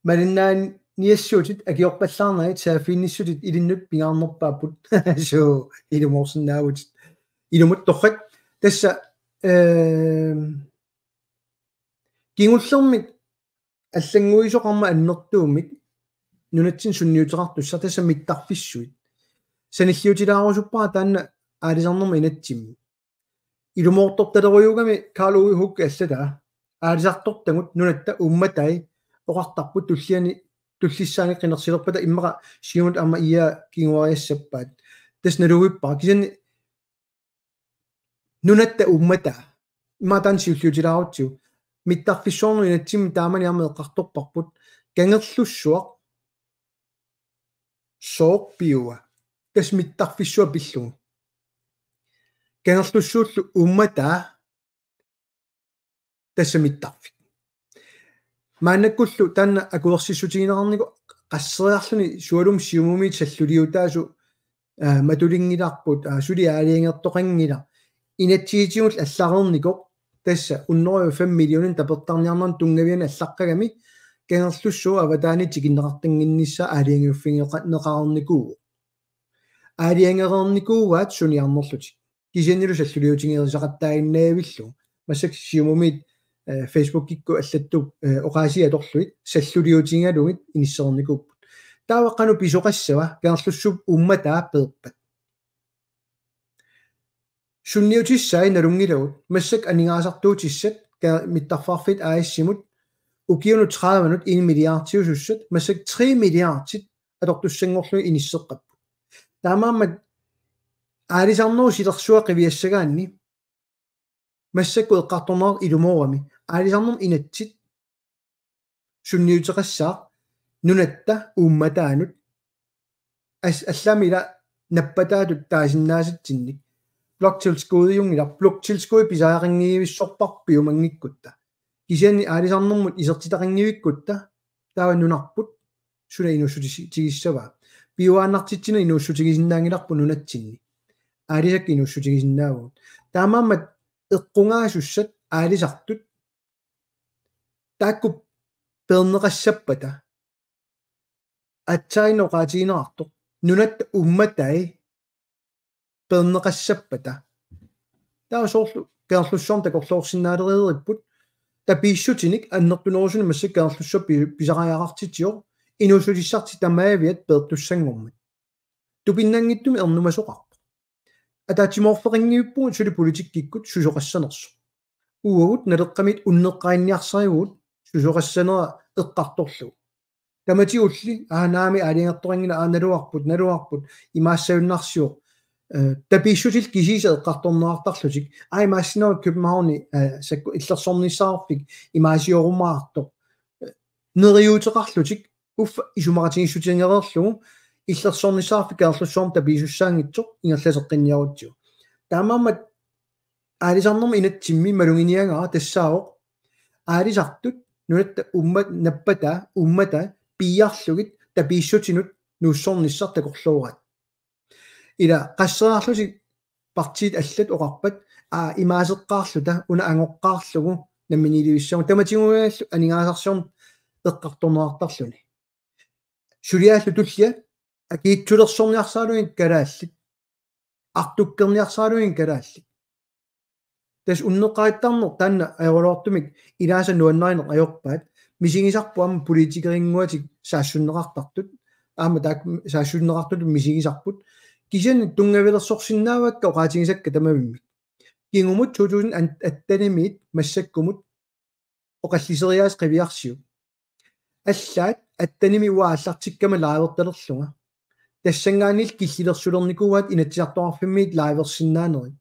Speaker 1: малиннаан ниассуутит акиорпаллаарнагит саафиинниссутит илиннут пингаарнерпааппут соо илуморсинаавут илумут торрак тасса кингуллермит аллангуисоқарма аннертуумит нунатсин сунниутерартусса тасса миттарфиссуит саниллиутилаарусуппара таанна аалисарнерма инатсимми илумоорторталеруйугами карлуи хукка аллатаа аалисартортагут нунатта умматай оқартарпут туллиани туллиссаани қинерсилерпата иммаqa сиунут амма ия кингуариассаппаат тасналугиппара кисани нунатта уммата иматан сиуллиутилаарутсиу миттарфиссоорну инатсимми таамани арма эққарторпарпут кангерлуссуақ соқ биуа тас миттарфиссуа пиллугу кангерлуссууллу уммата тассамиттарфик маанаккуллу таанна акуерсиссутигинеқарнику qasseriarluni sualum siumumit sallulиутаасу матулингиларпут сулиаалиангертоқангила инатсиитигул алларерникоқ тасса уннериу 5 миллионин тапертарниарнан тунгавиана аллаққагами кангерлуссуу аватаани тикиннеқартангиннисса аалиангуффингеқарникуу аалиангерерникууаат суниарнерлути кисианнилу саллулиутингерисақаттаагиннаавиллу массак сиумумит Facebook кикку аллатту оqaasiаторлуит саллулиутингалугит иниссерникууппут тааваққану писоқассава кангерлуссуп умматаа перпат сунниутиссаи налунгилагут массак анигаасартуутиссат миттарфарфит ааиссимут укиуну 30 минут 1 миллиардтиусуссат массак 3 миллиардтит атортуссангорлуи иниссеққаппу таамааммат аалисарнеру силерсуа қивиассагаанни массакку эққарторнаар илумоорами аалисарнерм инатсит сунниутеқассаа нунатта умматаанут алламила наппатаатут таасиннаасатсинник блокtilskuudiungila bloktilskui pisaaringiivissорпарпиу мангиккутта кисиани аалисарнэрмут исертитақингивиккутта таава нунарпут сула инуссутигиссава пиуааннартитсина инуссутигисиннаангиларпу нунатсинни аалисак инуссутигисиннаавут таамааммат эққунгаасуссат аалисартут таакку пернеқассаппата атсаиноқаатигинеқарто нунатта умматай пернеқассаппата таасоорлу каарлуссорм такорлуорсинаалериериппут тапииссутиник аннертунерусуни массак каарлуссо писариақартитиор инусулиссарти тамаавиат пертуссангормат тупиннангиттуми эрнумасоқарпо атаатиморфеқингиуппугут сули политиккиккут сусоқассанерсо уагут налеққамит уннеққаинниарсаривут сусоқассанера эққарторлу таматиулли аанаами аалингерторингила налуарпут имаассавиннарсио тапииссутил кисиса эққарторнеартарлутик аймаассинерут Københavni сакку иллерсорнissaarfik имаасиорумаарто neriuteqarlutik uffa isumaratiniссутингерерлугу иллерсорнissaarфикаарлуссуарм табиисуссаангитсоқ ингерласеққинниарутсиу таамаамат аалисарнерми инатсимми малугиниагара тассаавоқ аалисартут нунатта уммат наппата уммата пиарлугит табииссутинут нууссорниссар такорлуурат ила qasseraarlusi partiit аллат оқарпат имаасеққаарлута уна ангоққаарлугу намминилиуссагу таматигугааллу анигаасарсиорн эққарторнеартарлуни сулиааллу туллия акиитсулерсорниарсаалугин калааллит артуккерниарсаалугин калааллит тас уннеқариттарнер таанна аёролортумик илааса нуаннаринеқ аёрпаат мисигисарпуама политикерингуатик саассуннеқартартут аама таак саассуннеқартут мисигисарпут кисиан тунгавилерсорсиннаавакка оқаатигисакка тамавиммик кингумут 2000 аттанимит массаккумут оқаллисериаас қивиарсиу аллаат аттаними уааллартиккама лааверталерлунга тассангаанил киллилерсулерникууаат инатсиарторфиммиит лааверсиннаанери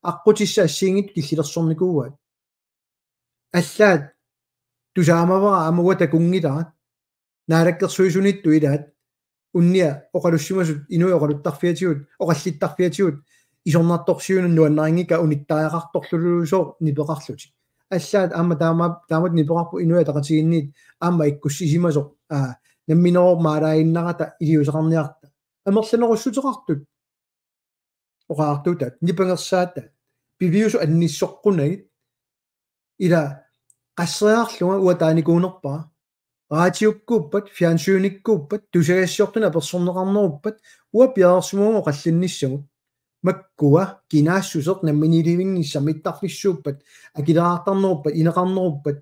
Speaker 1: аққутисса ассиингит киллилерсорникууаат аллаат тусаамавара амуга такунгилаат наалаккерсуисунитту илаат унниа оқалуссимасут инуи оқалуттарфиатигут оқаллиттарфиатигут исорнарторсиунун нуаннарингика униттариақарторлулуусоо нипеқарлути аллаат аама таамат нипеқарпу инуи тақатигинниит аама иккуссисимасоқ намминероо маалаиннарата илиусеқарниарта амерланеруссутеқартут оқаартутат нипангерсаата пивиусу анниссоққунагит ила qasseriarlunga uataanikуунерпаа раатиуккууппат фиансууниккууппат тусагассиортуна персорнеқарнеруппат уапиарсумугу қаллинниссагут маккуа кинаассусеқ намминилivинниссами иттарлиссууппат акилераартарнеруппат инеқарнеруппат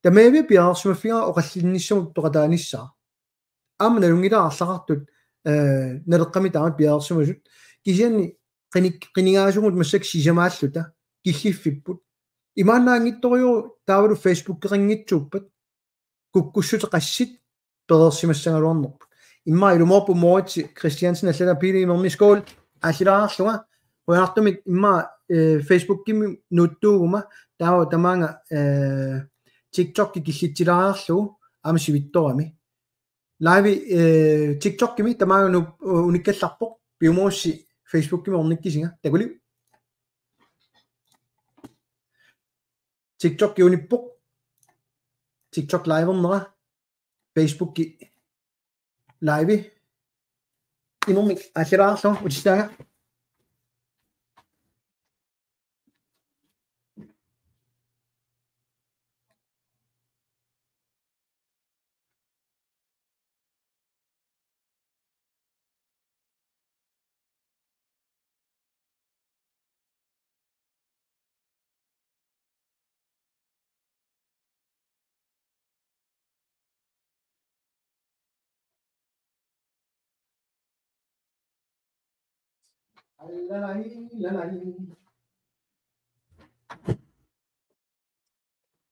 Speaker 1: тамави пиарсумаффига оқаллинниссагут тоқатааниссаа аама налунгилаарлақартут налеққами таамат пиарсумасут кисианни қинигаасугут массак сисамааллута киллиффиппут имаанаангитториу таавалу фейсбуккерингитсууппат куккуссутеқассит перерсимассагалуарнерпут имма илумоорпу моорти кристиансен аллала пилимерми скол асилаарлунга қуяартумик имма фейсбуккими нуттуугума таава тамаанга тиктокки киллитсилааарлу амсивитторами лайви тиктоккими тамаанга униккалларпоқ пиумоосси фейсбуккими орниккисинга такули TikTok unippoq TikTok liveernera Facebook live imomik asiraarlu utistaaga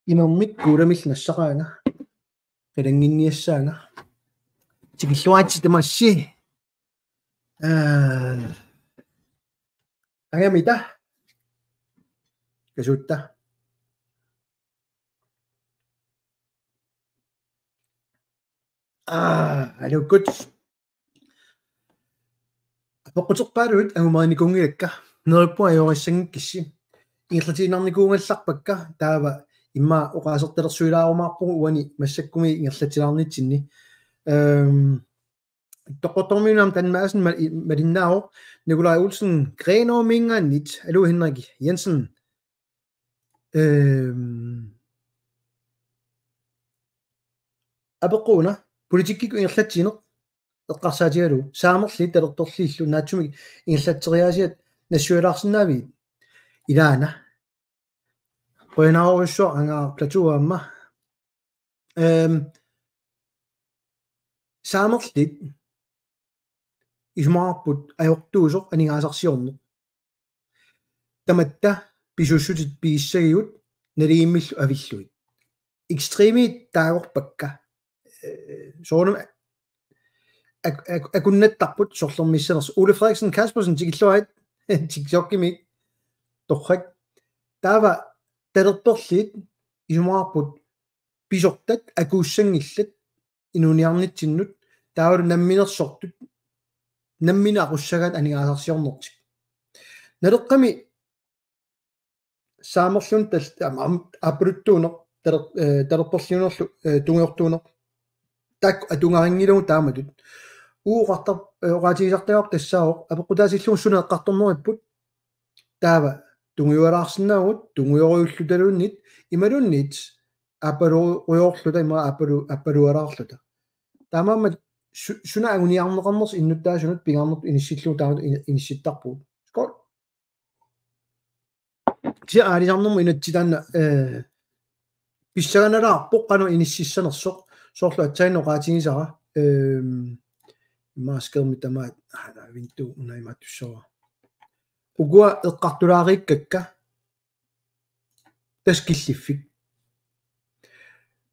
Speaker 1: имоммик куурамиллнассақаага қилангинниассаага тикиллуаати тамасси агамита касутта алуккут апоқутеқпаалуит агумааникунгилакка нериппу аёриссангиккисси ингерлатиинарникуунгалларпакка таава имма оқаасерталерсуилаарумаарпугу уани массаккуми ингерлатилаарнитсинни тоқотормиунам танмаасен малиннаао Nikolaj Olsen Grenaa-mingaannit алу Henrik Jensen апеқуна политиккику ингерлатсинеқ эққарсаатигалу саамерли талерторлииллу наатсумик ингерлатсериаасиат нассуалаарсинаави илаана qoinaaruussua angaa platuaamma saamerlit ismaarput ajortuusoq anigaasarsiorneq tamatta pisussutit piissagiut naliimmillu avilluit ekstreemiit taagorpakka soonum akunnattarput sorlermissaners Ole Frederiksen Kaspersen tikilluait tikjokkimi torrak taava talertorlit isumaarput писортат акууссангиллат инуниарнитсиннут таавалу намминерсортут наммина aqussagat анигаасарсиорнертик налеққами saamorlun apuluttuuneq talerporliunerlu tungiortuuneq tak atungaringilugu taamatut uuqartar oqaatigisartaqaq tassaaoq apeqqutaasillugu eqqartorneripput taava tungiualaarsinnaagut tungioriullutaluunnit imalunnit apaluoriorluta ima appalualaarluta taamaammat suna aguniarneqarners innuttaasunut pingaarnertu inissillugu taamat inissittarpuut skol si aalisarnermu inatsitaanna pissaganalarpoq qanu inississanersoq soorlu atsainno qaatigisara maaskermi tamaat vintu unaimattussora ugua eqqartulaariikkakka taskilliffik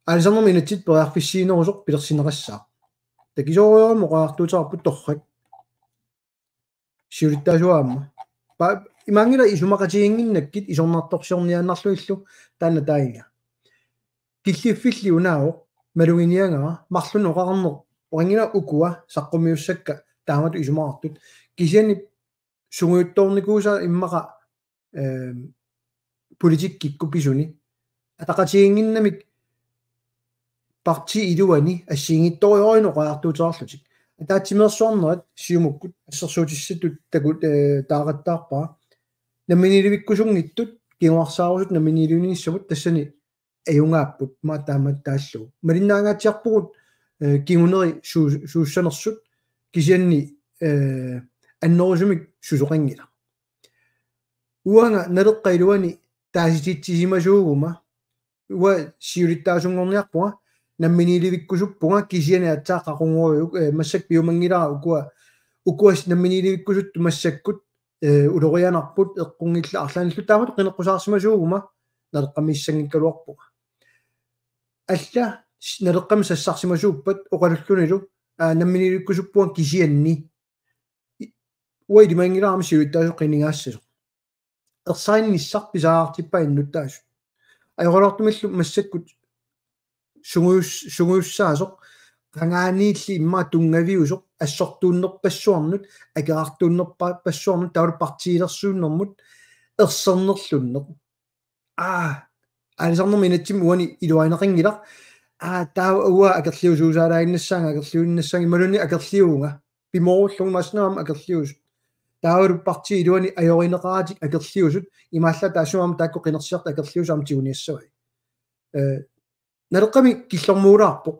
Speaker 1: aalisarnermu inatsit periarfissiinerusoq pilersineqassaaq takisoriormo qaartuutarappu torrat siulittaasuaamma imangila isumaqatiginginnakkit isornartorsiorniaannarluillu taanna tainga killifilli unaao malunginiangara marlun oqarner orangina ukua saqqummiussakka taamatu isumaqartut kisiani sunguuttornikuusa immaqa politikkikku pisuni ataqatiginginnamik parti iluani assiingittoriorinu qaartuutararlutik ataatsimersuarnerat siumukkut assersuutissatut takut taaqattaarpaa namminilivikkusungittut kinguarsaarusut namminiliuninissumut tassani ajungaapput maataamattaallu malinnaangaatiarpugut kinguneri suussanersut kisianni annorusumik susoqangila uanga naleqqailuani taasititsisimasuuguma ua siulittaasungorniarpunga namminilivikkusuppunga kisiani atsaaqaqungoriuk massak piumangilara ukua namminilivikkusuttu massakkut ulorianarput eqqungilla arlaanillu taamat qineqqusaarsимасуугума naleqqamissangikkaluarpuga alla naleqqam sassarsimasuuppat oqalullunilu namminilivikkusuppunga kisianni uidimangilaarmi siuittaasu qiningaassasuq ersaainnissarpisaartippa innuttaasu ajorortumillu massakkut sunguussaasoq qangaaniilli imma tungaviusoq assortuunnerpassuarnut akerartuunnerpassuarnut taulu partiilersuunnermut ersernerlunneq alisarnermi inatsim uani iluaineqangilaq taava ua akerliusuusaalaainnassaanga akerliuinnassanga imalunni akerliuunga pimorullugu masnaam akerlius taavalu parti iluani ajorineqaratik akerliusut imaalla taassumaam taakku qinersiart akerliusaam tiuniassavai naleqqami killormuulaarpoq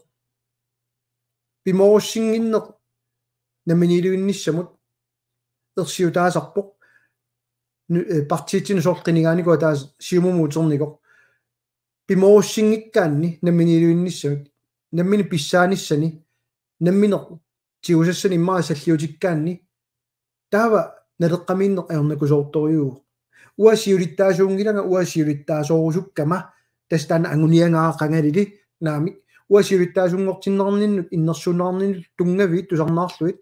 Speaker 1: pimorussinginneq naminiluinnissamut ersiutaasarpoq partiitsinu sorqinigaaniku taas siumumuuternigoq pimorussingikkaanni naminiluinnissamut nammini pissaanissani namminer tiusassani immaa salliutikkaanni taava naleqqamiinneq aornakusoortoriugu uasiulittaasuungilanga uasiulittaasorusukkama tastaana anguniangaa qangalili naamik uasiulittaasungortinnerninnut innersuunarninnut tungaviit tusarnaarluit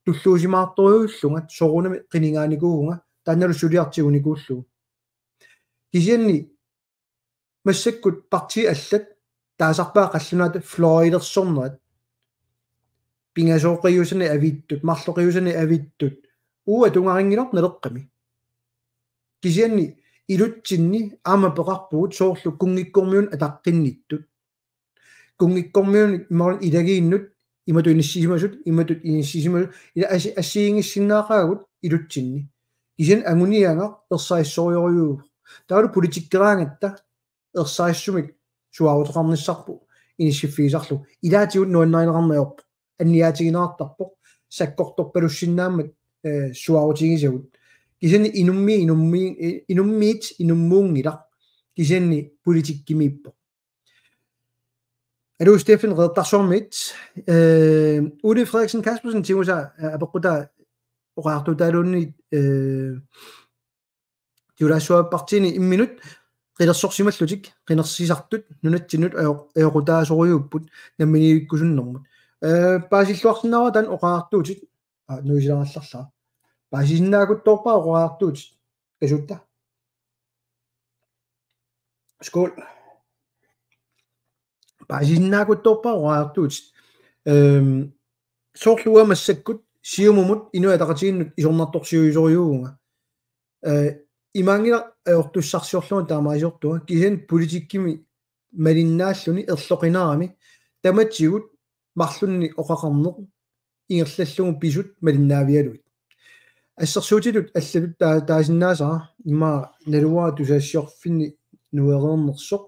Speaker 1: tulluusimaartoriullunga sorunami qiningaanikuugunga taannalu suliartigunikuullugu kisianni massakkut parti allat taasarpaa qallunaata Floridersornerat pingasooqiusani aviittut marloqiusani aviittut tungaringilor naleqqami kisianni ilutsinni aama peqarpugut soorlu kungikkormiun ataqqinnittut kungikkormiun immarun ilagiinnut imatu inissiisimasut imatut inissiisimasut ila assiingissinnaaqaagut ilutsinni kisian angunianga ersaissorioriugu taalu politikkeraangatta ersaissumik suaruteqarnissarpu inissifiisarlu ilaatigut nuannarineqarniorpu anniaatigineartarpoq sakkortorpalussinnaammat suarutigisagut kisianni inummuungilaq kisianni politikkimiippo Hallo Steffen Reddersormit. Ude Frederiksen Kaspersen timusa apequta oqaartutaalunni tiulaassuaa partini imminut qilersorsimallutik qinersisartut nunatsinut ajoqutaasoriupput namminivikkusunnermut paasilluarsinnaava tan oqaartuutit nuisilarallarlaa paasisinnaakuttorpaa oqaartuutit kasutta skål paasinnaakutorpaa oraartuut soorluga massakkut siumumut inuataqatiginnut isornartorsiuisoriugunga imaangila aortussarsiorluga taamaasiortuga kisan politikkimi malinnaalluni erloqinaarami tamatsigut marlunni oqaqarneq ingerlallugu pisut malinnaavialuit ассерсуутилут аллалут таасиннаасара има налуаа тусаассиорфинни нуерернерсоқ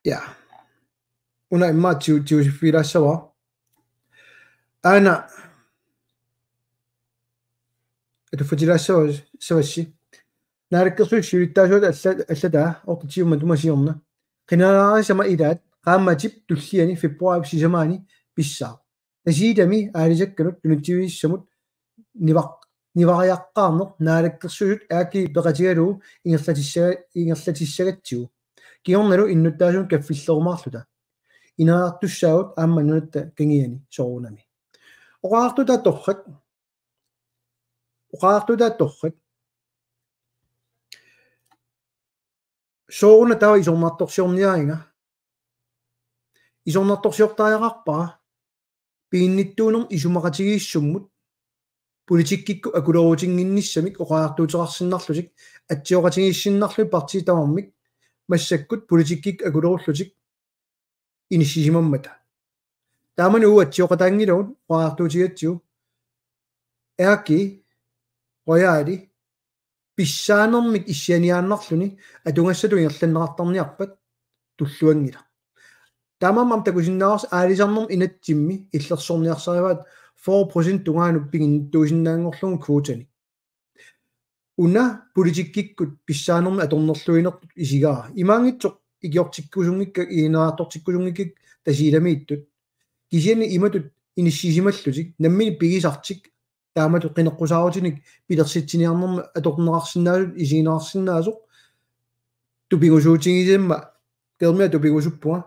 Speaker 1: ja una imma tiusiffiilaassava ana атуффатилаассава савасси наалаккерсуик сиулиттаасуут аллатаа ортитиумма тумасиорна qinaalaarisama ilaat qaammatip tulliani februari sisamaani pissaa tasiitami aalisakkanut tunutiuissamut nivariaqqaarneq naalakkersulut aaki peqatigalu ingerlatissagatsigu kiornalu innuttaasuun kaffillerumaarluta inaartussaagut aamma nunatta kangiani sorunami oqaartuta torrat sooruna tawa isornartorsiorniaringa isornartorsiortaajaqarpaa piinnittuunum isumaqatigiissummut politikkikku akulorutinginnissamik oqaartuuteqarsinnarlutik atsioqatigiissinnarlu partitamarmik massakkut politikkik akulorullutik inissisimammata taamanu atsioqataangilugut oqaartuutigatsiu aaki qoyaali pissaanermik issianiaannarluni atungassatu ingerlanneqartarniarpat tulluangila taamamam takusinnaars aalisarnerm inatsimmi illersorniarsarivaat 4% tungaanu pigintuusinnaangorlugu kvootani una politikikkut pissaanermi atornerluinertut isigaa imaangitsoq ikiortikkusungikka iinaartortikkusungikik tasiilamiittut kisiani imatut inissiisimallutik nammini pigisartik taamatu qineqqusaaruutinik pilersitsiniarnerma atorneqarsinnaasut isiginaqarsinnaasoq tupigusuutigisimma kermia tupigusuppuga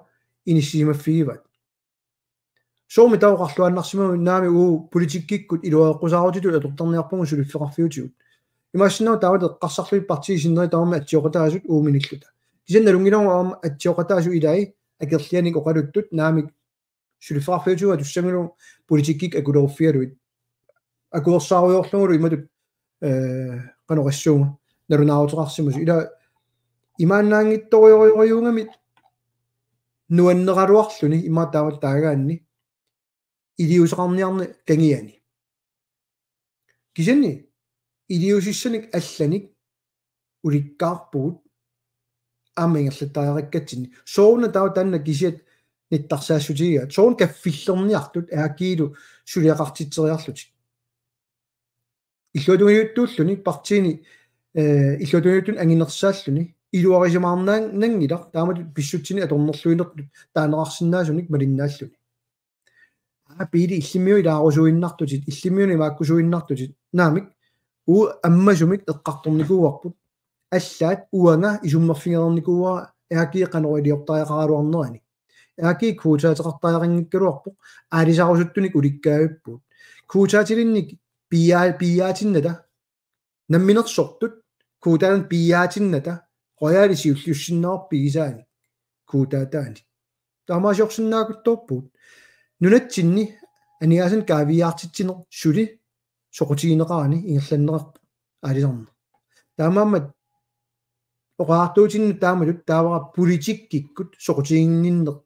Speaker 1: inissisimaffigivat soormi tauqarluannarsimamu naami uu politikikkut iluaeqqusaaruutitut atortarniarpungu suliffeqarfiutigut имассинаа таават эққарсарлуи партисиннери таама атсиоқатаасут ууминиллута кисанналунгиларма аама атсиоқатаасу илаи акерлианик оқалуттут наамик сулиффеқарфиутуга туссангилу политиккик акулерфиалуит акуерсааруйорлугулу иматут каноқассуунга налунаарутеқарсимасу ила имааннаангитториориунгами нуаннеқалуарлуни има таават таагаанни илиусеқарниарни кангиани кисанни илиусиссаник алланик уликкаарпугут аамингерлаттаариаккатсини соорна таа танна кисиат ниттарсаассутигиат соорн каффиллерниартут аакиилу сулиақартитсериарлутик иллуатунгиуттууллуни партиини иллуатунгиуттун ангинерсааллуни илуарисимаарнаан нангилар тааматут писсутсини аторнерлуинертут таанеқарсинаасуник малиннааллуни пили иллимиу илаарусуиннартутит иллимиуни мааккусуиннартутит наамик уу аммасумик эққарторникууарпут аллаат уанга исуммерфингерникууа аакиеқанорилиортаақаралуарнерани аакии квотаатеқартаақингиккалуарпоқ аалисарусуттуник уликкаавиппут квотаатилинник пиаатинната намминерсортут квотаан пиаатинната qoyaalisiullussinnarpi isaani kuutaataani taamaasiorsinnaakuttorput nunatsinni aniaasan kaaviaartitsiner suli soqutigineqarani ingerlannerarp aalisarna taamaammat oqaartuutinnu taamalut taavara politikkikkut soqutiginninner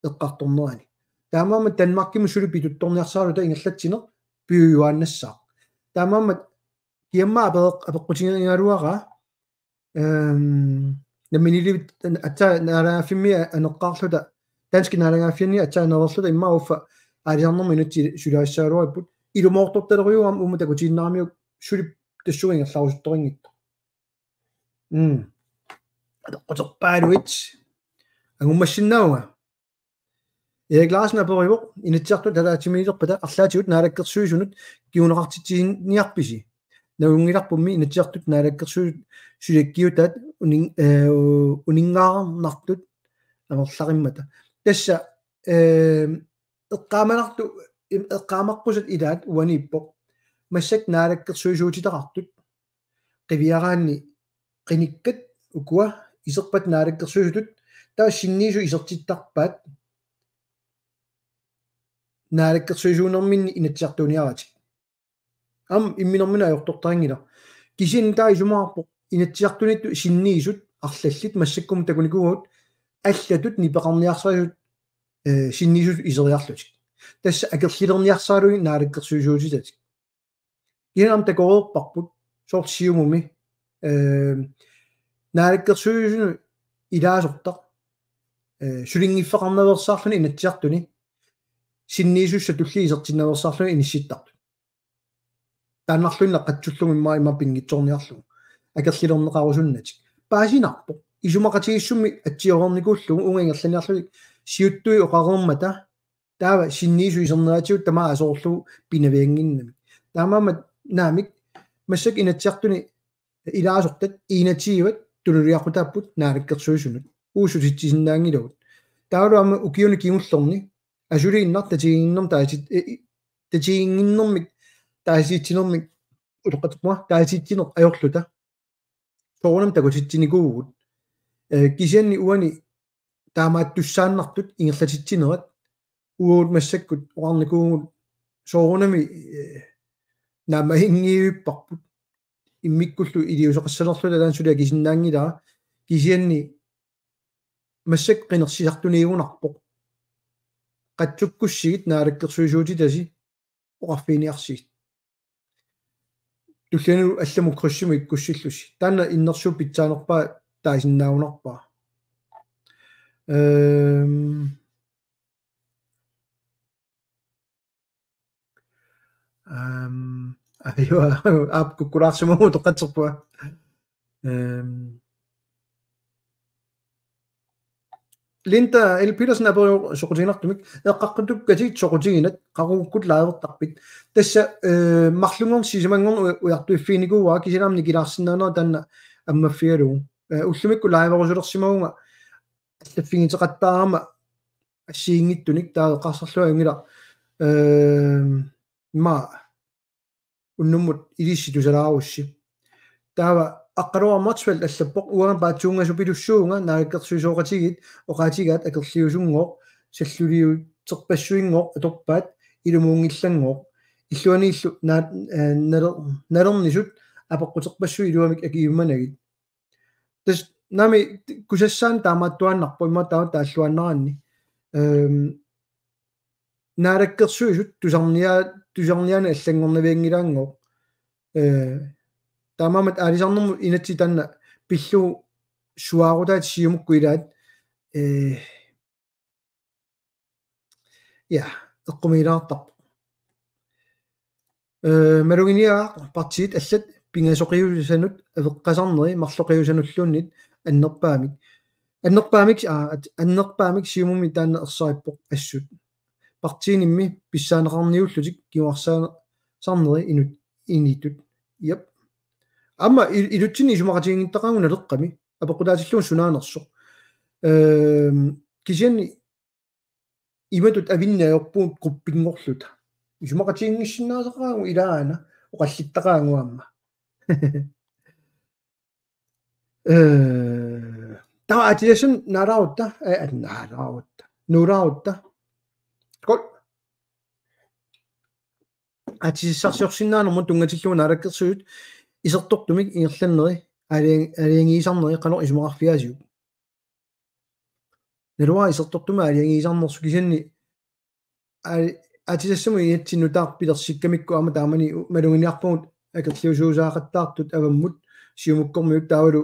Speaker 1: eqqartornerani taamaammat Danmarkimu suli pituttorniarsaaluta ingerlatsiner piuyuaannassaaq taamaammat kiammaa apeqqutigingaluaraa намминилив атта наалаафимми анеққарлута тански наалааффианни атсааnererluta имма уффа аалиарнерми нутси сулаассааруарпут илумоорторталериуам умута кутииннарамиук сулип тассуингерларусутторингитто оторпаалуит агуммассиннауга Erik Larsen аперивоқ инитсиартут талаатимилерпата арлаатигут наалаккерсуисунут киунеқартитсигинниарписи наунгиларпумми инатсиартут наалаккерсуут сулаккиутаат унингаарнартут амерлариммата тасса эққаамаларту эққаамаққусат илаат уаниппоқ массак наалаккерсуисуутитақартут qiviaraanni qinikkat ukua iserpat naalikkersuusutut taa sinniisu isertittarpaat naalikkersuusuunerminni inatsiartuuniarati am imminermina ajortortarangila kisin taa isumaarpoq inatsiartunittu sinniisut arlallit massakkum takunikugut аллатут нипеқарниарсаажут синнисус исериарлутик тасса акерлилерниарсаалуи нааликкерсуусуутитатик инаам такореерпарпут соорсиумуми нааликкерсуусуну илаасортақ сулингиффеқарнаверсаарлуни инатсиартуни синнисусса туллиисертиннаверсаарлуни инисситтарту тааннарлуинна қатсуллугу имма пингитсорниарлугу акерлилернеқарусуннатик паасинарпоқ исумақатигиссумми атсиорерникууллугу унгангерланиарлуик сиуттуи оқарермата таава синниису исернератиут тама асоорлугу пинавиангиннами таамаамат наамик массак инатсиартуни илаасортат иинатигиват тулулиақутааппут нааликкерсуисунут уусутитсисиннаангилагут таалуама укиуни кигуллерни асулииннар татигингиннерм таасит татигингиннермик таасиитсинермик улоқатума таасиитсинер ajorluta соорнам такутитсиникуугут кисианни уани таамааттуссааннартут ингерлатитсинерат уут массаккут оqarникуугут соорнами наамаингиуиппарпут иммиккуллу илиусеқассанерлута таансулиа кисиннаангилаа кисианни массак қинерсисартунигунарпоқ қатсуккуссигит наалаккерсуисуути таси оқарфиниарсигит туллану алламу круссиму иккуссиллуси таана иннерсуу питсаанерпаа таасиннаунарпаа айва апкуккулаарсимагу тоқатсерпуа Linda El Petersen er på soqutiginartumik eqqaqquttukkati soqutiginat qaruukkut laavertarpit tassa marlungern sisimangern uartuiffiinikuuaa kisinaamni kilaarsinnaanera tanna ammafialugu ullumikku laaverusulersimagunga allaffiingiteqattaarama assiingittunik taaeqqarsarlua angila ma unnummut ilissitusalaarussi taava аққалуармартвал аллаппоқ уаан паатсуунгасупилуссуунга наалаккерсуисооқатигит оқаатигаат акерлиусунгоо саллулиу терпассуингоо аторпаат илумуунгиллангоо иллуанииллу налернисут апоққутерпассуи илуамик акиумманагит тас нами кусассаан таамааттуаннарпу имма таа тааллуаннаранни наалаккерсуисут тусарниаана аллангорнавиангилаангоо таамаамат аалисарнэрму инатси танна пиллу суаарутаат сиумукку илаат я эққумилаартарпу малугиниа партиит аллат пингасоқиусанут авеққасарнери марлоқиусануллууннит аннерпаамик сиумуми таанна ерсариппоқ ассут партиинимми писсаанеқарниуллутик киуарсаанерсарнери инут инитут яп Amma ilutsinni sumaqatiginngittaqaanguna leqqami apeqqutaatillun sunaanersoq kisianni imatut avinnaajorpuut quppingorluta sumaqatiginngissinnaasaqaangu ilaana oqallittaqaangu amma tawa atilasun naarautta nuurautta kol atisissarsiorsinnaanermu tungatilluun alakkersuut isertortumik ingerlanneri aliangiisarneri qanor isumaqarfiaasiu nalua isertortuma aliangiisarnersu kisanni atisassamu iatsinutaarpilersikkamikku ama taamani malunginiarpugut akerliusuusaaqattaartut avammut siumukkormiut taavalu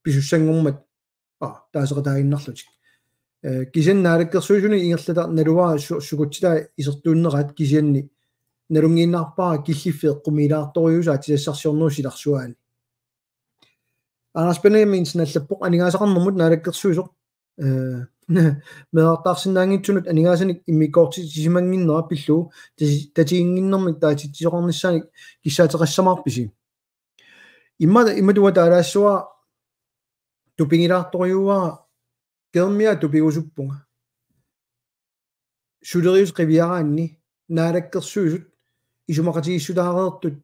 Speaker 1: pisussangormat taaseqataaginnarlutik kisan naalakkersuusuni ingerlata nalua sukutsita isertuunnerat kisianni nalungiinnaarpaa killifeeqqumilaartoriusa atisassarsiornuusilarsuaani aanarspanaamiins nallappoq anigaasaqarnermut naalakkersuusoq meertaarsinnaangitsunut anigaasani immikoortisimanginnera pillu tatiginginnermik taatittisoqarnissaanik kissaateqassamaarpisi immatuwa taalaassuа tupingilaartoriuaa kermia tupigusuppunga sulerius qiviaraanni naalakkersuusut isumaqatigiссутааreertut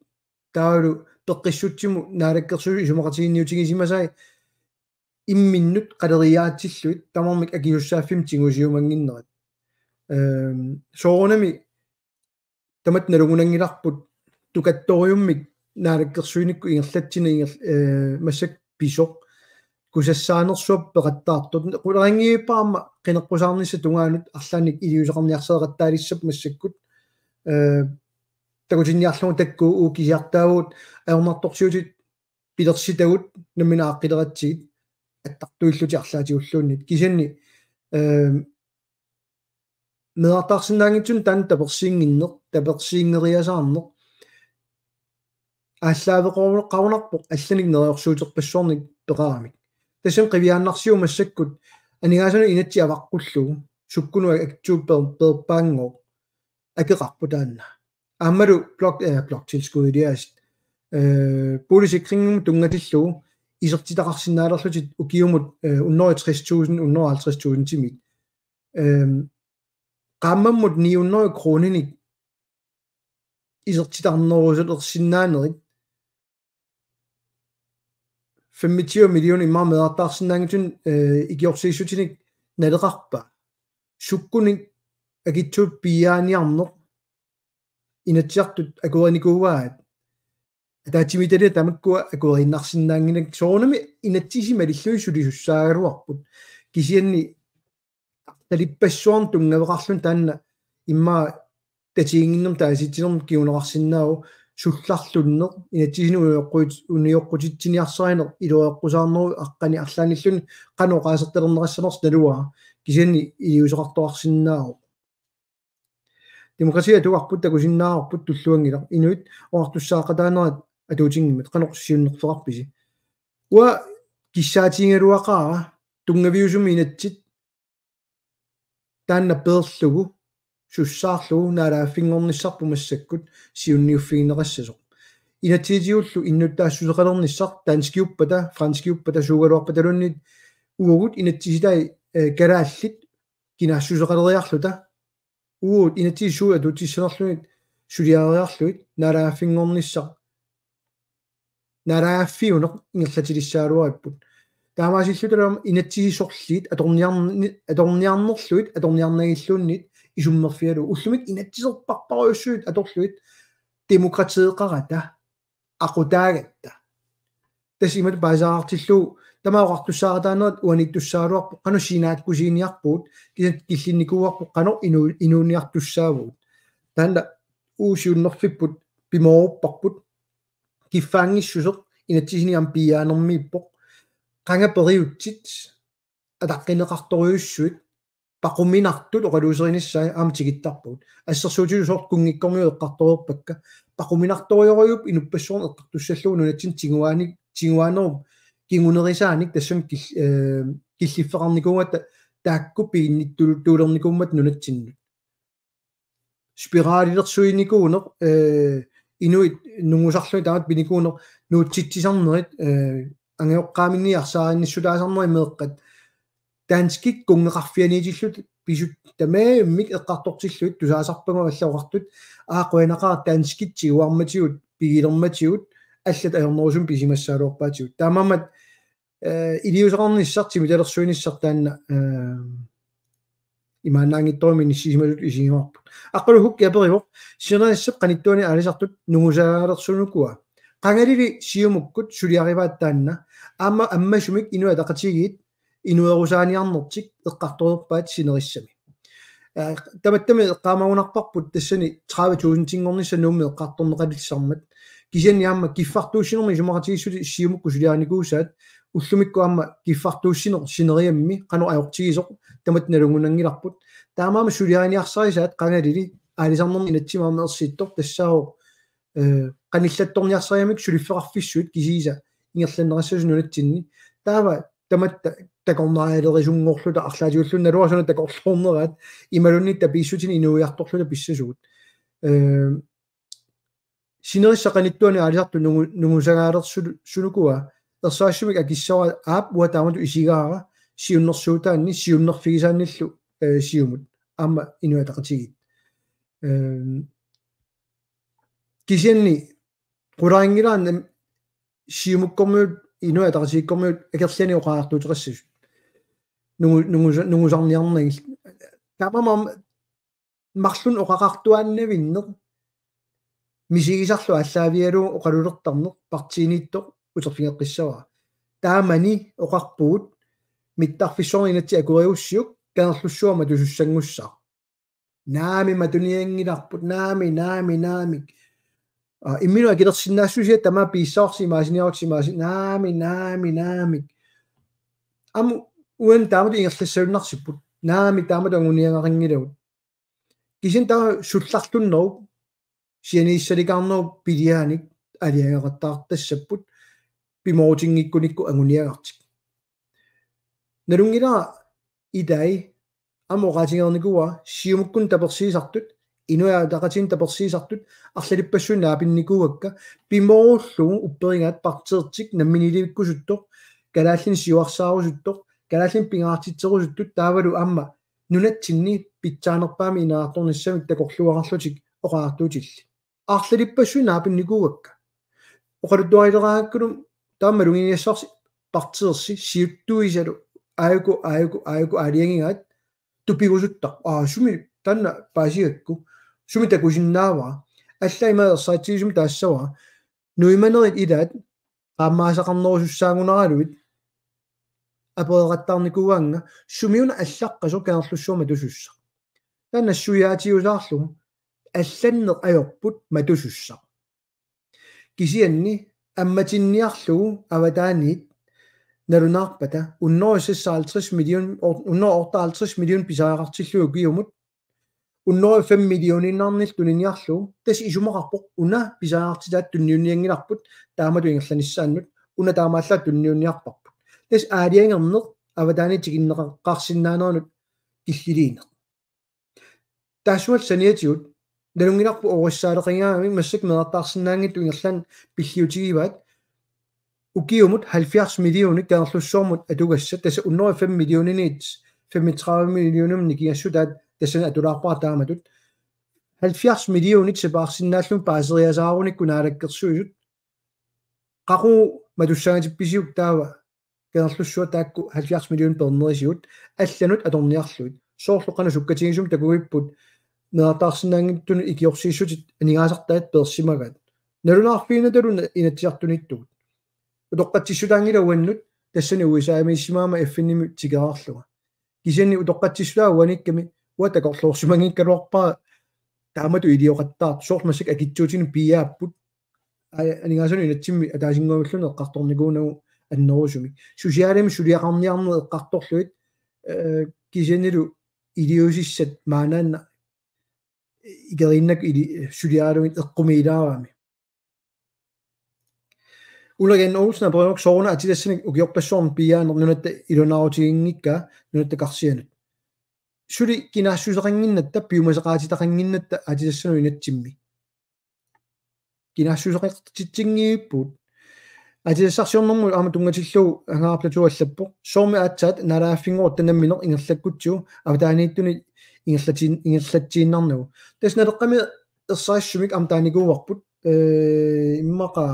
Speaker 1: таалу пеққиссутсиму наалаккерсуи исумақатигинниутигисимасай имминнут қалериаатсиллуит тамармик акиуссааффим тигусиумангиннерат соорунами тамат налугунангиларпут тукатториуммик наалаккерсуиникку ингерлатсина массак писоқ кусассаанерсуап пеқаттаартут қулерингииппаама қинеққусаарнисса тунгаанут арлааник илиусақарниарсеэқаттаалиссап массаккут такутинниарлугу такку уукисиартаагут аернарторсиутит пилерситагут наминааққилератсигит аттартуиллути арлаатиуллууннит кисанни меартаарсинаангитсун таан таперсиингиннеқ таперсиингериасаарнеқ ааллаавеқорнеқ қавнарпоқ алланик нериорсуутерпассуорник пеқарамик тассан қивиааннарсиу массаккут анигаасану инатси аваққуллугу суккунуа актуупперпаангоо акеқарпу таанна аамалу блокtilskudiast полисикрингум тунгатиллугу исертитақарсинаалерлутит укиумут 160.000 150.000 тимик qaammammut 900 krooninik isertitarnerusut ersinnaaneriq 25 million imma medartaarsinnaangitun ikiorsiissutinik naleqarpa sukkunik akitsuut piaaniarneq inatsiartut akuranikuuaat ataatimitalia tamakkua akurinnarsinnaanginak soorunami inatsisima lillui sulisussaaгаluarput kisianni талиппассуарн тунгавеқарлун таанна имма татиингиннер тааситсинерм киунеқарсинаау сулларлуннеқ инатсисину униоққутитсиниарсаринеқ илуеққусаарнеру аққани арлааниллун қаноқаасерталернерассанерс налуа кисианни илиусеқартоқарсинаау демократия туарпут такусиннаарпут туллуангилар инуит оартуссаақатаанерат атуутингимат қанеқсиуннерфеқарписи уа киссаатиингалуақаа тунгавиусуми инатсит таанна перлугу суссаарлугу наалааффингорниссарпу массаккут сиунниуффигинерассасоқ инатсиитиуллу иннуттаассусеқалерниссар таанскиуппата франскиуппата суугалуарпаталуннит угут инатсиситай калааллит кинаассусеқалериарлута уут инатсиссуа тутиссанерлуит сулиариарлуит наалааффингорниссар наалааффиунеқ ингерлатилиссаалуариппут таамаасиллуталерам инатсисисорлиит аторниарнерлуит аторниарнагиллууннит исуммерфиалу уллумик инатсисерпарпаруйуссуит аторлуит демократиеқарата ақутаагатта тасимат базаартиллу тамаоқартуссааратаанерат уаниттуссаалуарпу қану синаат кусиниарпуут кисат киллинникууарпу қану инууниартуссаавут таанда уусиуннерфиппут пимоорпарпут киффаангиссусеқ инатсисиниам пиаанермииппоқ qangaperiutsит атаққинеқарторюссуит пақуминартут оқалуусериниссаа ааматигиттарпут ассерсуутилусоорт кунгиккорниуэққарторуерпакка пақуминарториориуп инуппассуорн эққартуссаллугу нунатсин тигуаанерум кингунерисааник тассам киллиффеқарникунгата таакку пиинниттулерникуммат нунатсиннут спиралилерсуиникуунеқ инуит нунгусарлуи таамат пиникуунеқ нуутситсисарнерит ангеоққааминниарсааринниссулаасарнери меэққат таанскик кунгеқарфианиитиллут писут тамааммик эққартортиллуит тусаасарпага аллаоқартут аақуанақаа таанскитсигуарматигут пигилерматигут аллат аернерусум писимассаалуорпаатигут таамаамат илиусеқарниссартими талерсуиниссар таанна имаанаангитторми ниссисималут исигимарпут аққалу хук яперивоқ синаиссап қаниттуани алисартут нугусаалерсунукуа qangalili siumukkut suliarivaat аама аммасумик инуа тақатигиит инуеруsaaniarnertik эққарторерпаат синерissami таматтами эққаамагунарпарпут тассани 30,000 тингорнисса нуумми эққарторнеқалиссармат кисиани аама киффартууссинерми сумақатигиссули сиумукку сулиааникуусаат уллумикку аама киффартууссинер синериамми қану аёртигисоқ тамат налунгунангиларпут таамаама сулиааниарсарисаат qangalili аалисарнерми инатсимаама ерсииттор тассао qanillattorniarsaramik sulifferarfissuit kisiisa ingerlanerassasunu nunatsinni taava tamatta takornaalerisuнгорлута арлаатиуллунна луасуна такорлуорнераат ималунни тапииссутини инуиарторлута писсасуут синерissaqanittуани аалисарту нугусагаалерсунукуа ерсаассумик акиссара аап уа таамату исигаара сиуннерсуутаанни сиуннерфигисаанниллу сиумут аама инуатақатигит кисианни qulaangilaan siumukkormuut inua tarasiikkormuut akerlani oqaartuuteqassut nungusarniarnagil taamama marlun oqaqartuannavinneq misigisarlu allaavialu oqalulertarneq partiiniittoq uterfingeqqissava taamani oqarpuut mittarfissorinatsi akuriussiuk kanerlussuama tusussangussa naami matuniangilarput naami imminu akilersinnaasussia tama piissaorsi maasiniaruksimaasi naami amu uan taamatu ingerlassaunnarsipput naami taamatu anguniangaringilagut kisin taa sullarlunnerup sianiissalikarnerup piliaanik aliangaqattaartassaput pimootingikkunikku anguniagartik nalungila idai amoqaatingernikua siumukkun tapersiisartut inua taqatin tapersiisartut arlalippassuna apinnikuakka pimoorlugu upperingaat parteertik namminilivikkusuttoq kalaallin siuarsaarusuttоq kalaallin pingaartitserusuttut taavalu amma nunatsinni pitsaanerpaami inaartornissamik takorluararlutik oqaartuutilli arlalippassuna apinnikuakka oqaluttuarileraakkulum taammalunginiassarsi parteersi siuttuisalu aaku aliangingaat tupigusutta sumi tanna paasiakku sumi takusinnaava allaimaersaatigisum taassava nuimanerit ilaat qaammaasaqarnerusussaangunaraluit apeeqattarnikuanga sumiuna allaqqaso kanerlussuuma tusussa tanna suyaatiusaarlu алланнеқ ajorput matusussa kisianni ammatinniarlugu avataaniit nalunaarpata unnorisissa 50 million unnoorta 50 million pisaaqartillugu kiumut unnori 5 millioninarnil tuniniarlugu tas isumaqarpoq una pisaaqartitaat tunniunniangilarput taamatu ingerlanissaannut una taamaallaat tunniunniarparput tas aaliangerneq avataaniitik inneqarsinnaanernut killiliineq taassuat saniatiut nalungilarpu orissaaleqingaami massак meertaarsinnaangittu ingerlan pilliutigivaat ukiumut 70 millionik kanerlussuarmut atugassat tasa unnori 5 millioniniit 35 millionumni kiassutaat tasana atulaarpaa taamatut 70 millionit sepaarsinnaallum paaseriasaarunikku naalakkersuisut qaqu matussangatippisiuk taava kanerlussua taakku 70 million pernerisiut allanut atorniarluit soorluqana sukkatigisum takugipput meertaarsinnaangittuni ikiorsiissutit anigaasartaat persimagat nalunaarfiinataluna inatsiartunittugut utoqqatsissutaangila uannut tassani uisaamiissimaama affinimi tigerarluga kisani utoqqatsissula uanikkami uatakorluorsimangikkaluarpaa taamatu ilioqattaart soormassak akitsuutini piaapput anigaasani inatsimmi ataasinguamilluna eqqartornikuunagu annerusumi susiaalimi suliaqarniarne eqqartorluit kisanilu iliusissat maanaanna igerinnak suliaalumit eqqumiilaarami ulagen Olsen brønok sovne at det sådan ugiopperson bian når nunatta ilonaautiingikka nunatta qarsianut suli kinassuseqanginnatta piumasaqaatitaqanginnatta atitassanu inatsimmi kinassuseqartitsingiippuut atitassarsiornermu aama tungatillugu angaarplatuallappo soormi aatsaat nalaaffingorut tanammineq ingerlakkutsiu avataaniittuni ingerlatsiinnarnugu tasnaleqqami ersaissumik amtaanikuuarput immaqa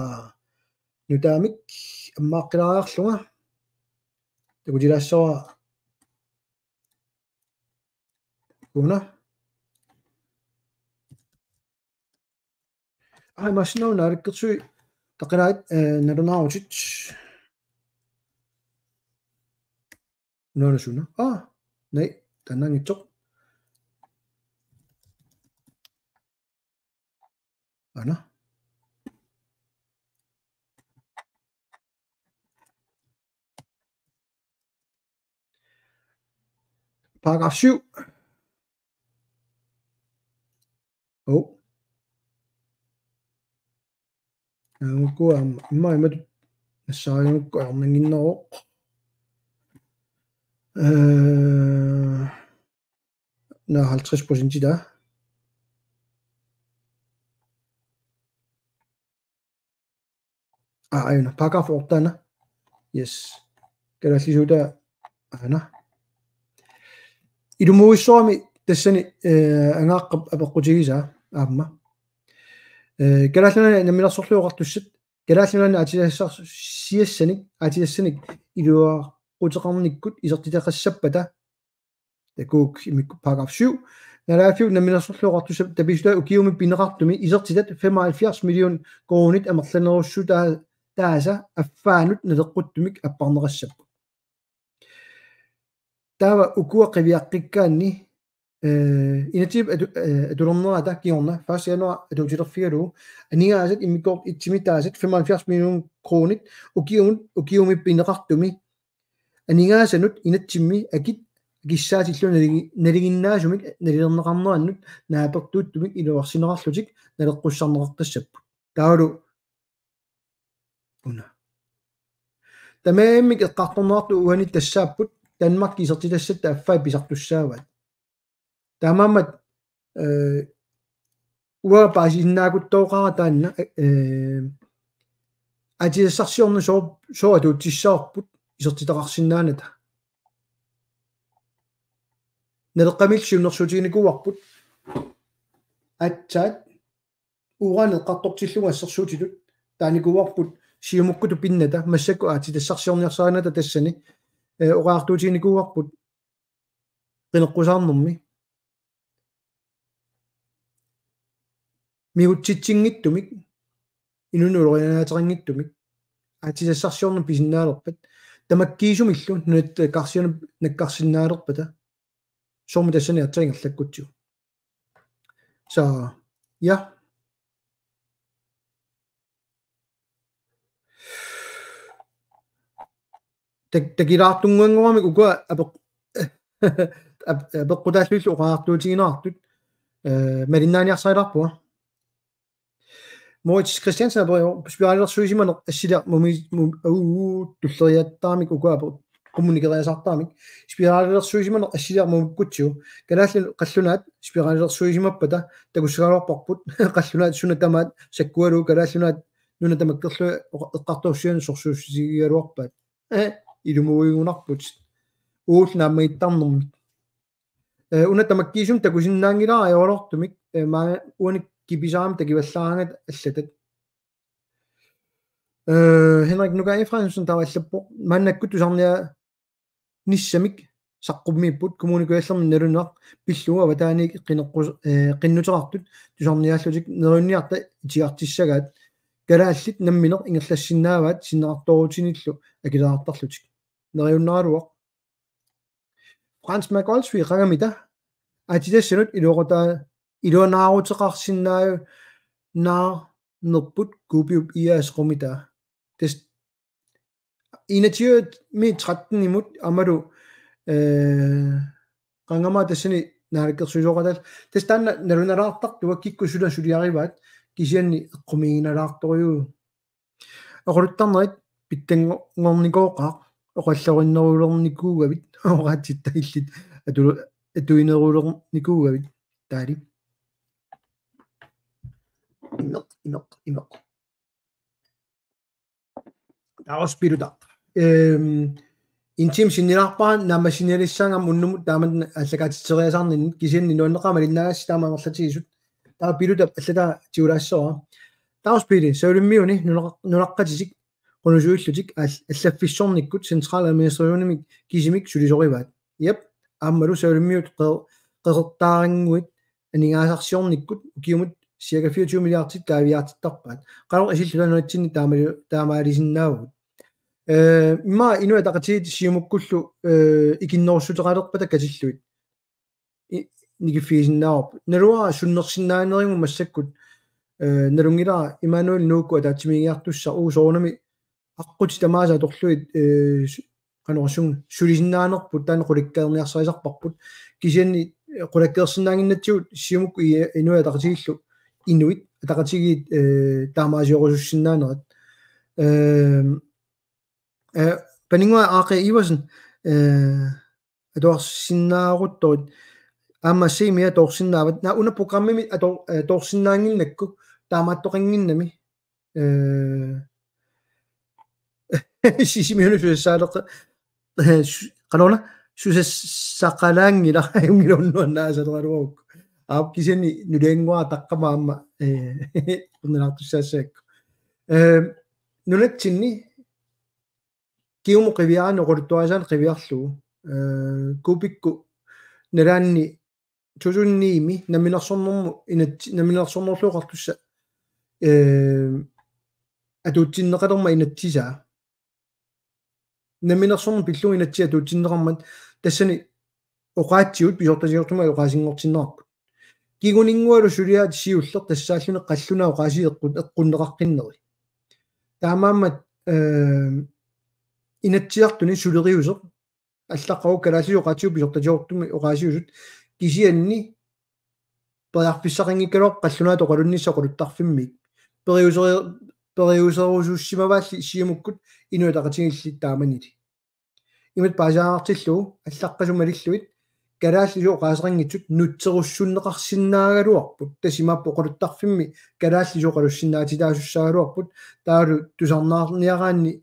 Speaker 1: nutaamik ammaaqqilaariarluga takutilaassawa kuna masnau naalikkersui taqinaat nalunaarutit nuanasuna nei tannangitsoq ana paragraf 7 nukku imma nassaarinukku arnanginneroq na 50% da ayuna paragraf 8 yes kalallisuuta ana ilumuissoami tassani angaaqqap apeqqutigisaa aamma كلاسنا نمنا صلوا وقت الشت كلاسنا سيسنك سيسنك إلى قطعنا كت إذا تتاخذ السبتة تكوك يمكن باراف شو نرافيو نمنا صلوا وقت الشت تبيشتا وكيوم بينغطمي إذا تتات فما الفياس مليون كونت أمثلنا شو تازا أفانت ندقتمك أبان السب تاوا أكوا قبيقكاني initiativ adurumno ada kionna faseno adujiraffiru anigaasat immikor itsimitaasat 75 million kronit ukiumi pineqartumi anigaasanut inatsimmi akit gissaatillu naliginnaasumik nalilernaqarnerannut naapertuuttumik iluarsinerarlutik naleqqussarneqartassappu taalu una tamaamik eqqartornerartu uani tassaapput Danmark isertilassata affai pisartussaavaat tamamat uapaasinnaakuttooqara taanna atiassarsiornu soo atuutissaarput isertitaqarsinnaanata naleqqamilsiunnersuutiginikuarput atsaat uuraneqqartortilluga assersuutilut taanikuarput siumukkutu pinnata massakku atiassarsiorniarsaanata tassani oqaartuutiginikuarput qineqqusaarnermi miutsitsingittumik inunulorianaateringittumik atisassarsiornu pisinnaalerpat tamakkiisumillu nunat karsiana nakkarsinnaalerpata sormu tassani atsaringerlakkutsiu så ja takilaartunguanngorami ukua apeqqutaalluillu oqaartuutiginartut malinnaaniarsailarpua Moritz Christiansen er spiraalersuisimaner assila tulleriattaamik ukuapo kommunikereasartaamik spiraalersuisimaner assila mumukkutsiu kanaallu qallunaat spiraalersuisimappata takussagaaluarparput qallunaat sunatamaat sakkualu kanaallunaat nunatamakkerlu eqqartorsian sorsuussigialuarpaat ilumuuigunarput uulnaammaittarnermik unatamakkiisum takusinnaangilaa ajorlortumik maa uanik kipisaam takivallaangat allatat Henrik Nukai Fransen tavallappo maannakkutusarnia nissamik saqqummiipput kommunikuallermi naluneq pilluga avataani qinnuterartut tusarniaallutik nerunniarta itiartissagaat kalaallit nammineq ingerlassinnaavaat sinneqartorutinillu akilaartarlutik neriunneraluaq Frans Magolsvig qagamita atitassanut iluoqataa iluanaaruteqarsinnaaju nerput kupiup iaasqumita tes inatiut mi 13 imut amalu qangama tassani naalakkersuisoqatal tes tanna nalunalaartartua kikkusula suliarivaat kisianni eqqumiginalaartoriu oquluttarnerit pittangornikoqaq oqallerinneruulernikkuugavit oqaatsittaillit atuineruulernikkuugavit taali imeq taospiluta intim sinnilarpaan naamasinnialissaangam unnumut taamat allakaatiteriasarnin kisianni nuanneqama linnaassi taamaangerlatigisut taapiluta allata tiulaassora taospili saulummiuni nunaqqatisik qunusuillutik allaffissornikkut centraladministrationimik kisimik sulisorivaat yep aammalu saulummiut qeqertaaringuit anigaasarsiornikkut ukiumut circa 24 milliardet kaaviartittarpaat qalor isillunanuatsinni taamaalisinnaavut imma inua taqatiit siumukkullu ikinnerussuteqalerpata katilluit nikiffiisinnaarup nalua sunnersinnaaneringu massakkut nalungila Immanuel Nuukku ataatimigiartussa uusoornami аққути тамааса торлуит канорсун сулисиннааnerput таана қуликкаерниарсарисарпарпут кисианни қулаккеерсинаангиннатсигут сиумукку инуя тақатигиллу инуит тақатигиит таамаасиорусуссиннаанерат панингуа аақи ивасен атуарсиннаарутторит аамассимиа торсиннаават на уна программими торсиннаангиннакку таамааттоқангиннами сисимиуну суссаалеқ канона сусассақалаангила юнгилуннуаннаасалеруак aap kisani nulengwa taqqamaamma qunnalartussaassaakku nunatsinni kiumu qiviaani oquluttuasaan qiviarlugu kupikku nalaanni tusunniimi naminersornermu naminersornerluuqartussa atuutsinneqalerma inatsisaa naminersorner pillugu inatsi atuutsinneqarmat tassani oqaatsiut pisortasiortuma oqaasingortinnerarput kiguningualu suliaat siuller tassaallune qalluna oqaasiiqqutt eqqunneqarqinneri taamaammat inatsiartuni suleriuseq аллаққару калаасиу qatiу писортатиортуми оqaasiusut кисианни периарписсақингиккалуар қаллунаат оқалунниссаа қулуттарфиммик периусерусуссимаваалли сиумуккут инуатақатигилли тааманили имат паасааартиллуу аллаққасумалиллуит калааллису оqaасеқангитсут нутсеруссуннеқарсиннаагалуарпут тасимааппо қулуттарфимми калааллису қалуссиннаатилаасуссаагалуарпут таалу тусарнаарниараанни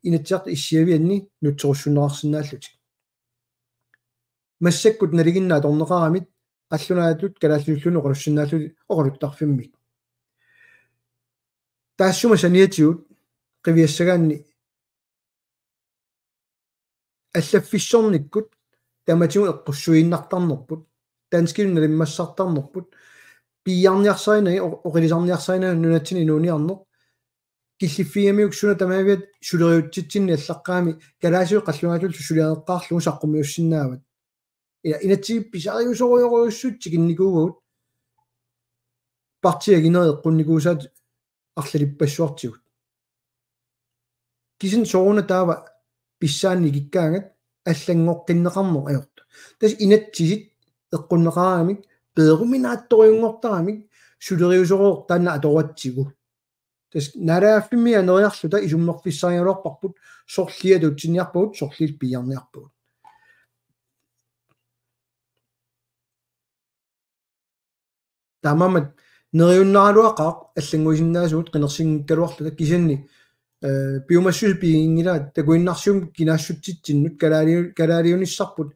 Speaker 1: инатсиарта иссиавианни нутсеруссуннеқарсинааллути массаккут налигиннаа торнеқарамит қаллунаатут калааллуллуну оқалуссиннааллули оқалуттарфиммик таассума саниатиут қивиассагаанни аллаффиссорниккут таматигу эққуссуиннартарнерпут танскилу налиммассартарнерпут пиярниарсаинаги оқилисарниарсаинаги нунатсини нуниарнер киллиффигамиук суна тамаавиат сулериутситсинни аллаққаами калаасиу қаллунаатул сулианеққарлугу саққумиуссиннаават инатсиги писариусоруйоруйуссут тикинникуугут партиагинери эққунникуусаат арлалиппассуартигут кисин соруна таава писсаанни киккаангат аллангоққиннеқарнер аёрту тас инатсисит эққуннеқарамик пееруминаатториунгортарамик сулериусороо таанна аторуатсигу тас нарааффими анериарлута исуммерфиссариалуарпарпут сорлиатутсиниарпагут сорлил пиярниарпагут таамамат нериуннаралуақаа аллангуисиннаасуут қинерсингккалуарлута кисанни пиумассус пиингилаат такуиннарсуум кинаассутситсиннут калаалиуниссарпут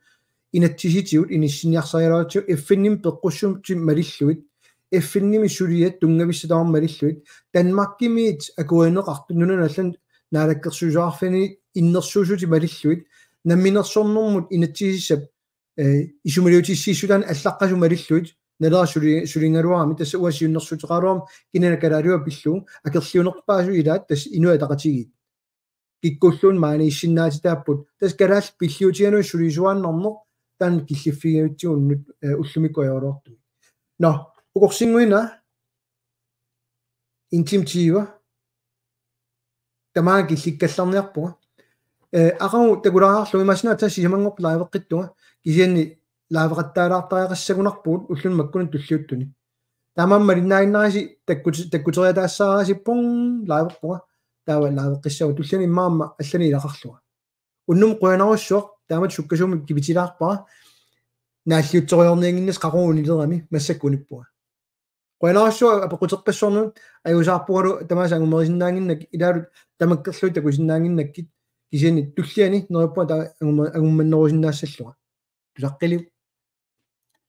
Speaker 1: инатсиситигут иниссиниарсариалуатсу эффинним пеққуссуутси малиллуит эффинними сулиат тунгависсатаар малиллуит танмаккимиит акуинеқарту нунаналлан наалаккерсуусаарфини иннерсуусути малиллуит намминерсорнэрмут инатсисиссап исумалиутиссииссутаан аллаққасу малиллуит налера сулингалуарами тасса уасиуннэрсутеқалуарам кинана калаалуа пиллуу акерлиунерпаасу илаат тас инуа тақатигит киккуллуун maaнииссиннаатитааппут тас калаал пиллиутигануи сулисуааннарнер таан киллиффигавитсигуннут уллумиккуайорлуарту но укорсингуина интимтива тамаа килликкалларниарпуга акау такулааарлуи масна тасси ямангоқ лаавеққиттуга кисианни лаавеқаттаалаартариақассагунарпуут уллун маккунут туллиуттуни таамамма линнаагиннараси таккутериатаассаараси пон лаавеқпуга таава лаавеққиссагу туллани иммаамма аллани илақарлуга уннум қуянаруссуақ таамат суккасууми кипитилаарпара нааллиутсориорниангиннас қақуунилерами массаккуниппуга қуянаруссуа апеқутеққиссорнут аюусаарпугалу тамааса ангумерисиннаангиннак илaalут тамаккерлуи такусиннаангиннаккит кисиани туллиани нериппуа таа ангумманнерусиннаассаллуга тусаққилиу